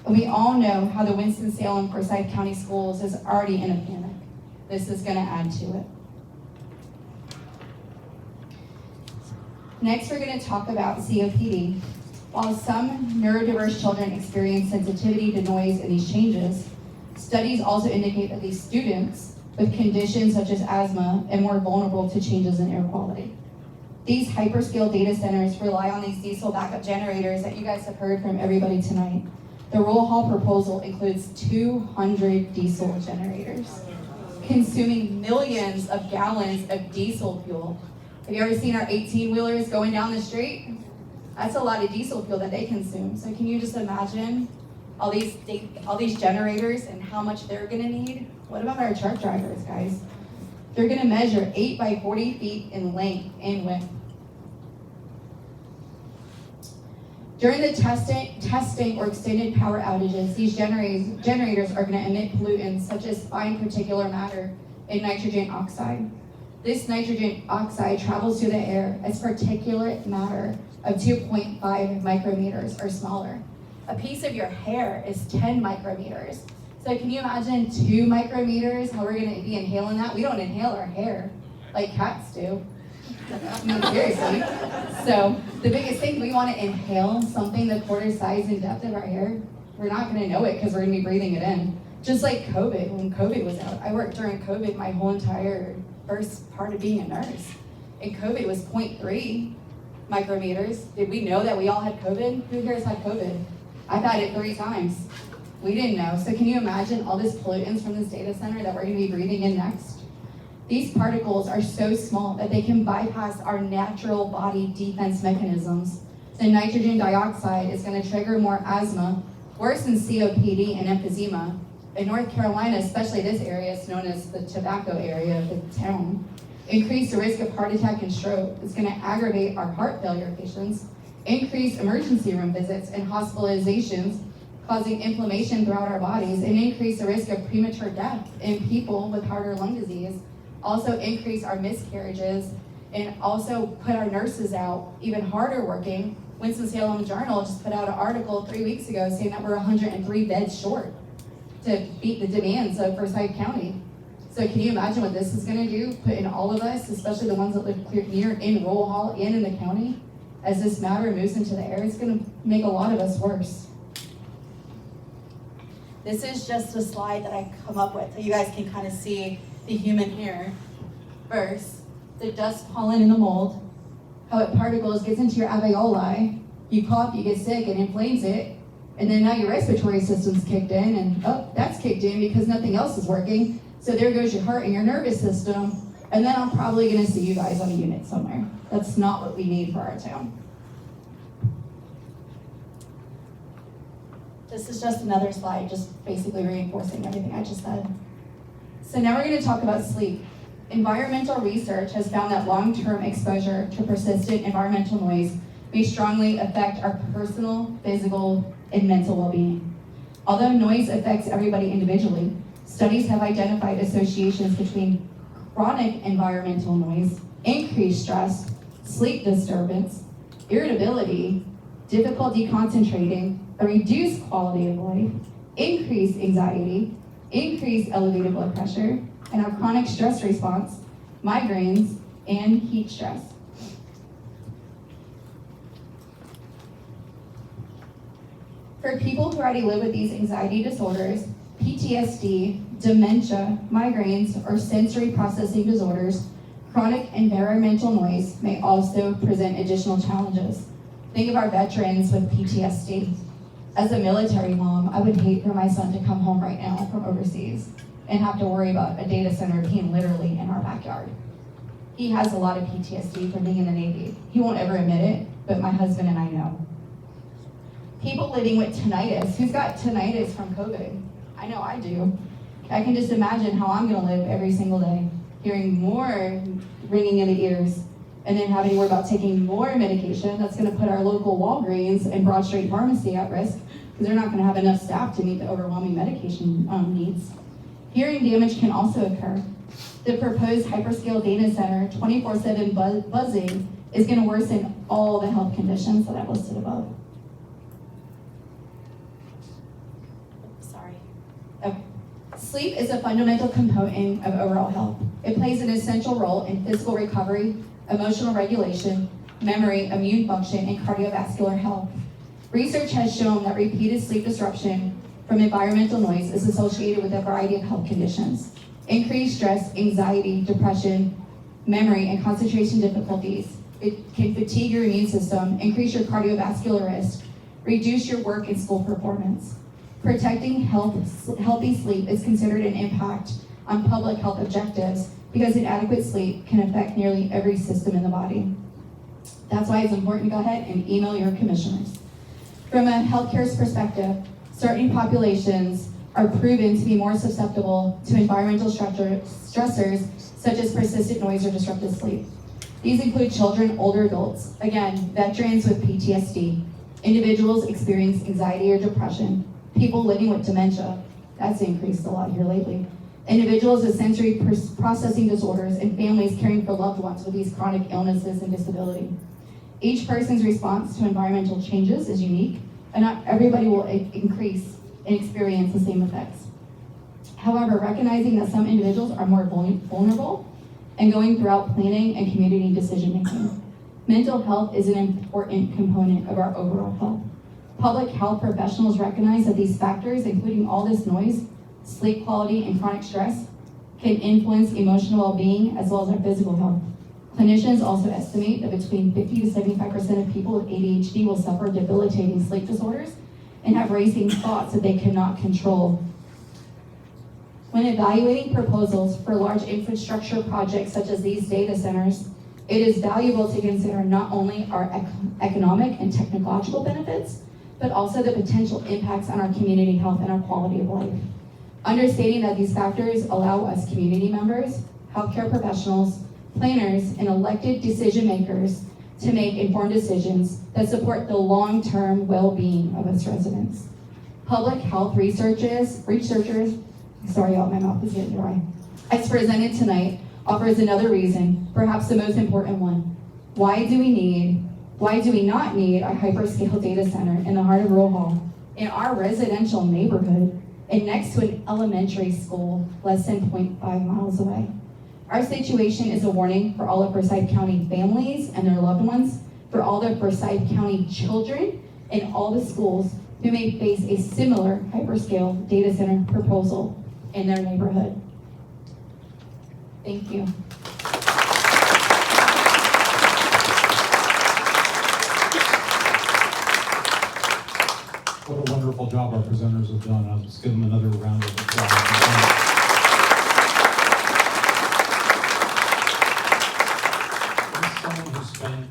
And we all know how the Winston-Salem Forsyth County Schools is already in a panic. This is going to add to it. Next, we're going to talk about COPD. While some neurodiverse children experience sensitivity to noise and these changes, studies also indicate that these students with conditions such as asthma are more vulnerable to changes in air quality. These hyperscale data centers rely on these diesel backup generators that you guys have heard from everybody tonight. The Roll Hall proposal includes 200 diesel generators, consuming millions of gallons of diesel fuel. Have you ever seen our 18-wheelers going down the street? That's a lot of diesel fuel that they consume. So can you just imagine all these generators and how much they're gonna need? What about our truck drivers, guys? They're gonna measure 8 by 40 feet in length and width. During the testing or extended power outages, these generators are going to emit pollutants such as fine particulate matter and nitrogen oxide. This nitrogen oxide travels through the air as particulate matter of 2.5 micrometers or smaller. A piece of your hair is 10 micrometers. So can you imagine 2 micrometers, how we're going to be inhaling that? We don't inhale our hair like cats do. I mean, seriously. So the biggest thing, we want to inhale something the quarter size and depth of our hair. We're not going to know it because we're going to be breathing it in. Just like COVID, when COVID was out. I worked during COVID my whole entire first part of being a nurse. And COVID was 0.3 micrometers. Did we know that we all had COVID? Who here has had COVID? I've had it 3 times. We didn't know. So can you imagine all this pollutants from this data center that we're going to be breathing in next? These particles are so small that they can bypass our natural body defense mechanisms. The nitrogen dioxide is going to trigger more asthma, worsen COPD and emphysema. In North Carolina, especially this area, it's known as the tobacco area of the town, increase the risk of heart attack and stroke. It's going to aggravate our heart failure patients, increase emergency room visits and hospitalizations, causing inflammation throughout our bodies, and increase the risk of premature death in people with heart or lung disease. Also increase our miscarriages, and also put our nurses out even harder working. Winston-Salem Journal just put out an article 3 weeks ago saying that we're 103 beds short to beat the demands of Forsyth County. So can you imagine what this is gonna do? Put in all of us, especially the ones that live near in Roll Hall and in the county, as this matter moves into the air, it's gonna make a lot of us worse. This is just a slide that I come up with so you guys can kind of see the human hair. First, the dust, pollen, and the mold, how it particles gets into your alveoli, you cough, you get sick, it inflames it, and then now your respiratory system's kicked in, and that's kicked in because nothing else is working, so there goes your heart and your nervous system, and then I'm probably gonna see you guys on a unit somewhere. That's not what we need for our town. This is just another slide, just basically reinforcing everything I just said. So now we're going to talk about sleep. Environmental research has found that long-term exposure to persistent environmental noise may strongly affect our personal, physical, and mental well-being. Although noise affects everybody individually, studies have identified associations between chronic environmental noise, increased stress, sleep disturbance, irritability, difficulty concentrating, a reduced quality of life, increased anxiety, increased elevated blood pressure, and our chronic stress response, migraines, and heat stress. For people who already live with these anxiety disorders, PTSD, dementia, migraines, or sensory processing disorders, chronic environmental noise may also present additional challenges. Think of our veterans with PTSD. As a military mom, I would hate for my son to come home right now from overseas and have to worry about a data center being literally in our backyard. He has a lot of PTSD from being in the Navy. He won't ever admit it, but my husband and I know. People living with tinnitus. Who's got tinnitus from COVID? I know I do. I can just imagine how I'm gonna live every single day, hearing more ringing in the ears, and then having to worry about taking more medication. That's gonna put our local Walgreens and Broad Street Pharmacy at risk, because they're not gonna have enough staff to meet the overwhelming medication needs. Hearing damage can also occur. The proposed hyperscale data center 24/7 buzzing is gonna worsen all the health conditions that I've listed above. Sorry. Okay. Sleep is a fundamental component of overall health. It plays an essential role in physical recovery, emotional regulation, memory, immune function, and cardiovascular health. Research has shown that repeated sleep disruption from environmental noise is associated with a variety of health conditions. Increased stress, anxiety, depression, memory, and concentration difficulties, It can fatigue your immune system, increase your cardiovascular risk, reduce your work and school performance. Protecting healthy sleep is considered an impact on public health objectives because inadequate sleep can affect nearly every system in the body. That's why it's important to go ahead and email your commissioners. From a healthcare perspective, certain populations are proven to be more susceptible to environmental stressors such as persistent noise or disrupted sleep. These include children, older adults, again, veterans with PTSD, individuals experiencing anxiety or depression, people living with dementia, that's increased a lot here lately, individuals with sensory processing disorders, and families caring for loved ones with these chronic illnesses and disability. Each person's response to environmental changes is unique, and not everybody will increase and experience the same effects. However, recognizing that some individuals are more vulnerable and going throughout planning and community decision making. Mental health is an important component of our overall health. Public health professionals recognize that these factors, including all this noise, sleep quality, and chronic stress, can influence emotional well-being as well as our physical health. Clinicians also estimate that between 50 to 75% of people with ADHD will suffer debilitating sleep disorders and have racing thoughts that they cannot control. When evaluating proposals for large infrastructure projects such as these data centers, it is valuable to consider not only our economic and technological benefits, but also the potential impacts on our community health and our quality of life. Understanding that these factors allow us community members, healthcare professionals, planners, and elected decision makers to make informed decisions that support the long-term well-being of its residents. Public health researchers, sorry y'all, my mouth is getting dry, as presented tonight, offers another reason, perhaps the most important one. Why do we not need a hyperscale data center in the heart of Rural Hall, in our residential neighborhood, and next to an elementary school less than 0.5 miles away? Our situation is a warning for all of Forsyth County families and their loved ones, for all the Forsyth County children, and all the schools who may face a similar hyperscale data center proposal in their neighborhood. Thank you. What a wonderful job our presenters have done. I'll just give them another round of applause. Spent,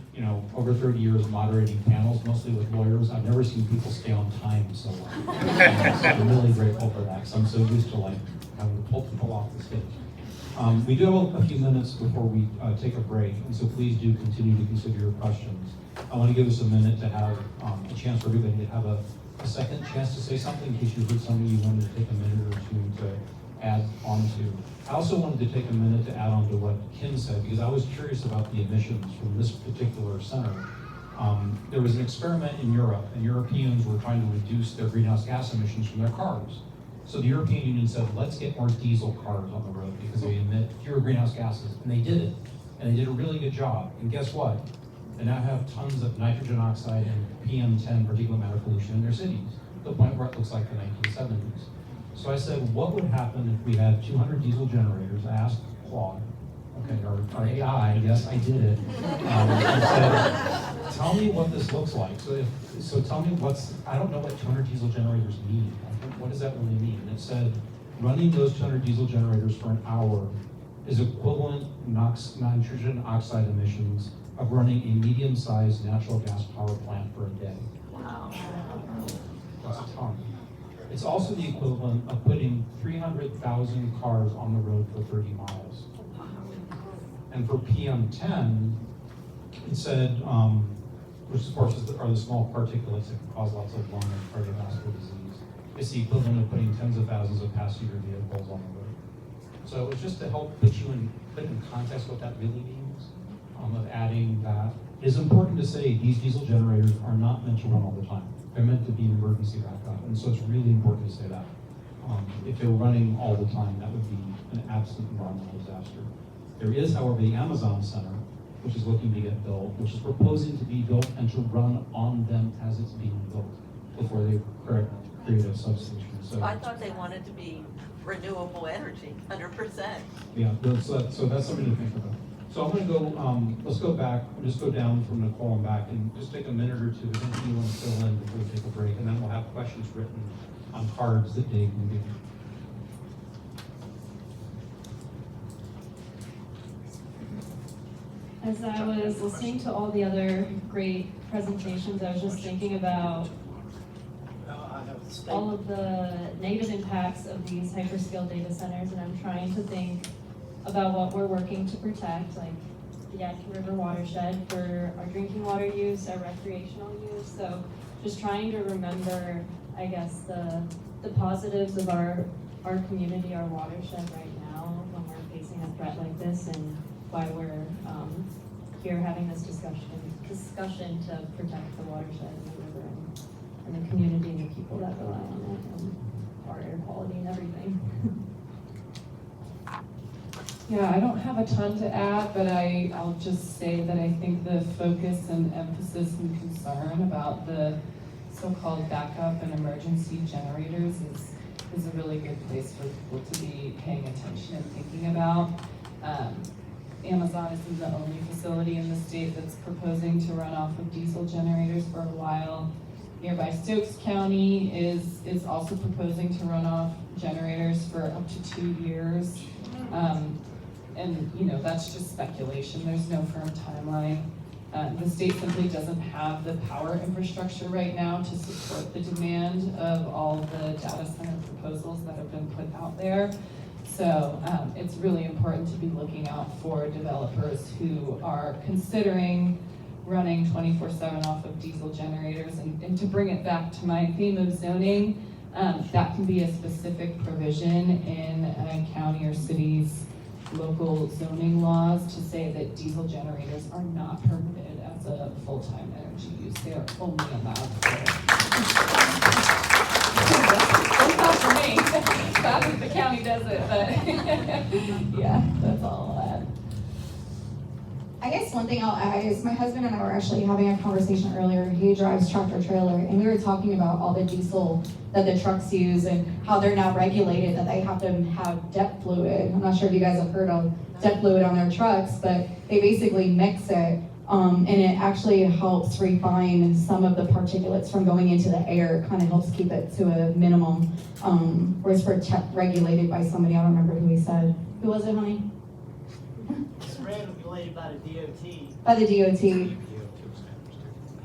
over 30 years moderating panels, mostly with lawyers. I've never seen people stay on time so long. So I'm really grateful for that, because I'm so used to having to pull people off the stage. We do have a few minutes before we take a break, and so please do continue to consider your questions. I want to give us a minute to have a chance for everybody to have a second chance to say something in case you heard something you wanted to take a minute or two to add on to. I also wanted to take a minute to add on to what Kim said, because I was curious about the emissions from this particular center. There was an experiment in Europe, and Europeans were trying to reduce their greenhouse gas emissions from their cars. So the European Union said, let's get more diesel cars on the road because they emit fewer greenhouse gases, and they did it. And they did a really good job. And guess what? They now have tons of nitrogen oxide and PM10 particulate matter pollution in their cities, to the point where it looks like the 1970s. So I said, what would happen if we had 200 diesel generators? I asked Claude, our AI, yes, I did it. And said, tell me what this looks like. So tell me I don't know what 200 diesel generators mean. What does that really mean? And it said, running those 200 diesel generators for an hour is equivalent nitrogen oxide emissions of running a medium-sized natural gas power plant for a day. Wow. That's a ton. It's also the equivalent of putting 300,000 cars on the road for 30 miles. And for PM10, it said, which of course are the small particulates that can cause lots of lung and cardiovascular disease. It's the equivalent of putting tens of thousands of passenger vehicles on the road. So it's just to help put in context what that really means, of adding that. It's important to say these diesel generators are not meant to run all the time. They're meant to be an emergency backup, and so it's really important to say that. If they were running all the time, that would be an absolute environmental disaster. There is, however, the Amazon Center, which is looking to get built, which is proposing to be built and to run on them as it's being built before they create a substation. So I thought they wanted to be renewable energy, 100%. yeah, so that's something to think about. So I'm gonna go, let's go back, just go down from Nicole and back and just take a minute or two, if anything you want to fill in before we take a break, and then we'll have questions written on cards that Dave can give you. As I was listening to all the other great presentations, I was just thinking about all of the negative impacts of these hyperscale data centers, and I'm trying to think about what we're working to protect, like the Yadkin River watershed for our drinking water use, our recreational use. So just trying to remember, I guess, the positives of our community, our watershed right now when we're facing a threat like this, and why we're here having this discussion to protect the watershed and the river and the community and the people that rely on it and our air quality and everything. Yeah, I don't have a ton to add, but I'll just say that I think the focus and emphasis and concern about the so-called backup and emergency generators is a really good place for people to be paying attention and thinking about. Amazon isn't the only facility in the state that's proposing to run off of diesel generators for a while. Nearby Stokes County is also proposing to run off generators for up to 2 years. And you know, that's just speculation. There's no firm timeline. The state simply doesn't have the power infrastructure right now to support the demand of all the data center proposals that have been put out there. So it's really important to be looking out for developers who are considering running 24/7 off of diesel generators. And to bring it back to my theme of zoning, that can be a specific provision in a county or city's local zoning laws to say that diesel generators are not permitted as a full-time energy use. They are only allowed That's not for me. That's if the county does it, but. yeah, that's all I'll add. I guess one thing I'll add is my husband and I were actually having a conversation earlier. He drives tractor trailer, and we were talking about all the diesel that the trucks use and how they're now regulated, that they have to have DEP fluid. I'm not sure if you guys have heard of DEP fluid on their trucks, but they basically mix it, and it actually helps refine some of the particulates from going into the air. It kind of helps keep it to a minimum, whereas we're regulated by somebody, I don't remember who he said. Who was it, honey? It's regulated by the DOT. By the DOT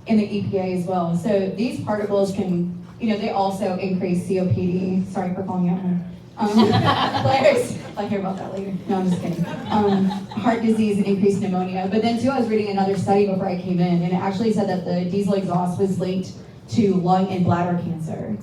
and the EPA as well. So these particles can, you know, they also increase COPD. Sorry for calling out him. Players, I'll hear about that later. No, I'm just kidding. Heart disease and increased pneumonia. But then too, I was reading another study before I came in, and it actually said that the diesel exhaust was linked to lung and bladder cancer.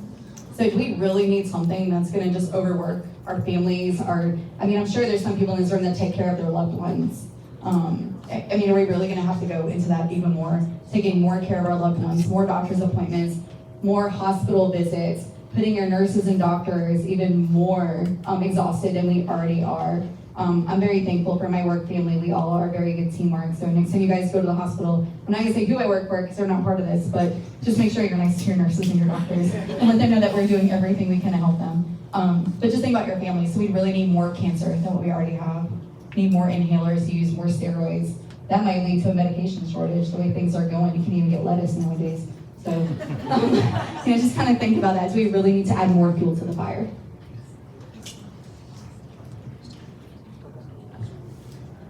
So do we really need something that's gonna just overwork our families? I mean, I'm sure there's some people in this room that take care of their loved ones. I mean, are we really gonna have to go into that even more? Taking more care of our loved ones, more doctor's appointments, more hospital visits, putting our nurses and doctors even more exhausted than we already are. I'm very thankful for my work family. We all are very good teamwork. So next time you guys go to the hospital, I'm not gonna say who I work for because they're not part of this, but just make sure you're nice to your nurses and your doctors and let them know that we're doing everything we can to help them. But just think about your family. So we really need more cancer than what we already have. Need more inhalers to use, more steroids. That might lead to a medication shortage. The way things are going, you can't even get lettuce nowadays. So, you know, just kind of think about that. So we really need to add more fuel to the fire.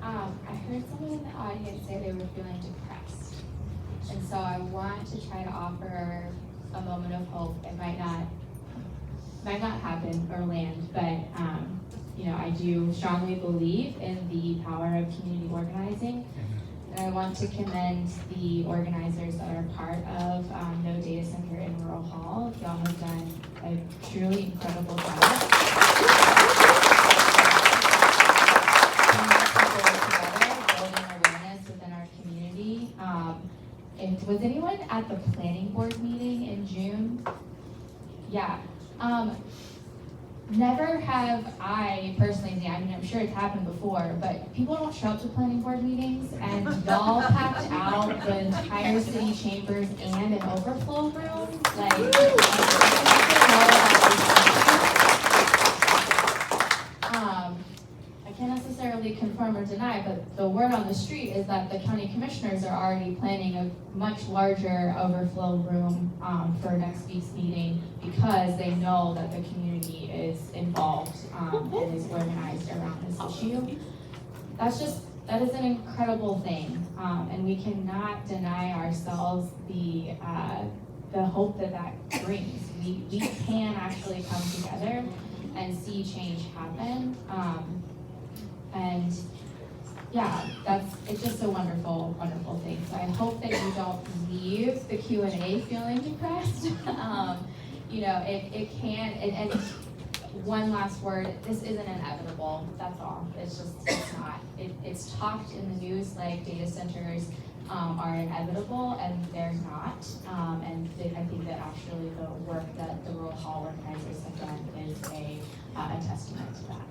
I heard someone in the audience say they were feeling depressed. And so I want to try to offer a moment of hope. It might not happen or land, but you know, I do strongly believe in the power of community organizing. And I want to commend the organizers that are part of No Data Center in Rural Hall. Y'all have done a truly incredible job. Building awareness within our community. Was anyone at the planning board meeting in June? Yeah. Never have I personally, I mean, I'm sure it's happened before, but people don't show up to planning board meetings, and y'all packed out the entire city chambers and an overflow room. Like, I can't necessarily confirm or deny, outside, but the word on the street is that the county commissioners are already planning a much larger overflow room for next week's meeting because they know that the community is involved and is organized around this issue. That is an incredible thing, and we cannot deny ourselves the hope that brings. We can actually come together and see change happen. And yeah, it's just a wonderful, wonderful thing. So I hope that you don't leave the Q&A feeling depressed. It can, and one last word, this isn't inevitable, that's all. It's not. It's talked in the news like data centers are inevitable, and they're not. I think that actually the work that the Rural Hall organizers have done is a testament to that.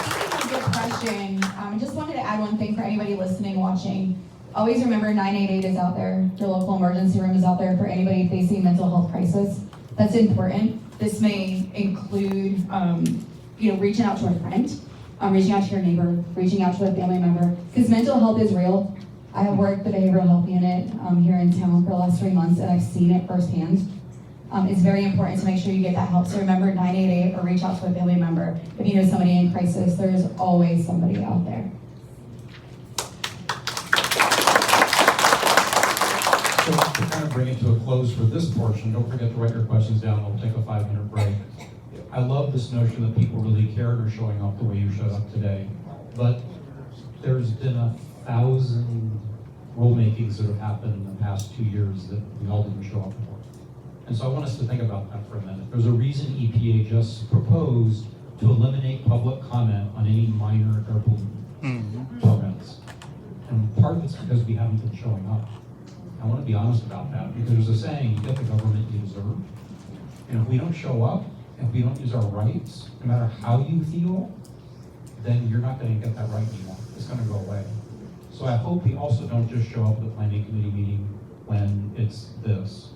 Speaking of depression, I just wanted to add one thing for anybody listening, watching. Always remember 988 is out there. Your local emergency room is out there for anybody facing mental health crisis. That's important. This may include, reaching out to a friend, reaching out to your neighbor, reaching out to a family member, because mental health is real. I have worked the behavioral health unit here in town for the last 3 months, and I've seen it firsthand. It's very important to make sure you get that help. So remember 988 or reach out to a family member. If you know somebody in crisis, there's always somebody out there. So to kind of bring it to a close for this portion, don't forget to write your questions down. We'll take a 5-minute break. I love this notion that people really cared or showing up the way you showed up today. But there's been 1,000 rulemakings that have happened in the past 2 years that we all didn't show up for. And so I want us to think about that for a minute. There's a reason EPA just proposed to eliminate public comment on any minor air pollutant permits. And part of it's because we haven't been showing up. I want to be honest about that, because there's a saying, you get the government you deserve. And if we don't show up, if we don't use our rights, no matter how you feel, then you're not going to get that right anymore. It's going to go away. So I hope we also don't just show up at the planning committee meeting when it's this.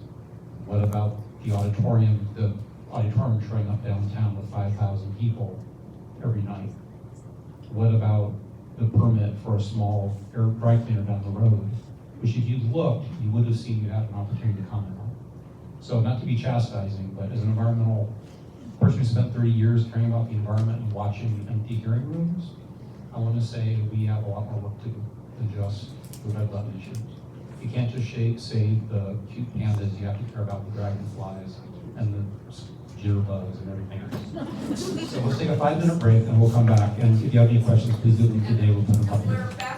What about the auditorium showing up downtown with 5,000 people every night? What about the permit for a small dry cleaner down the road, which if you looked, you would have seen you had an opportunity to comment on? So not to be chastising, but as an environmental person who spent 30 years caring about the environment and watching empty hearing rooms, I want to say we have a lot more work to do than just the red button issues. You can't just save the cute pandas, you have to care about the dragonflies and the jitterbugs and everything else. So let's take a 5-minute break and we'll come back. And if you have any questions, please do them today. We'll put them up here.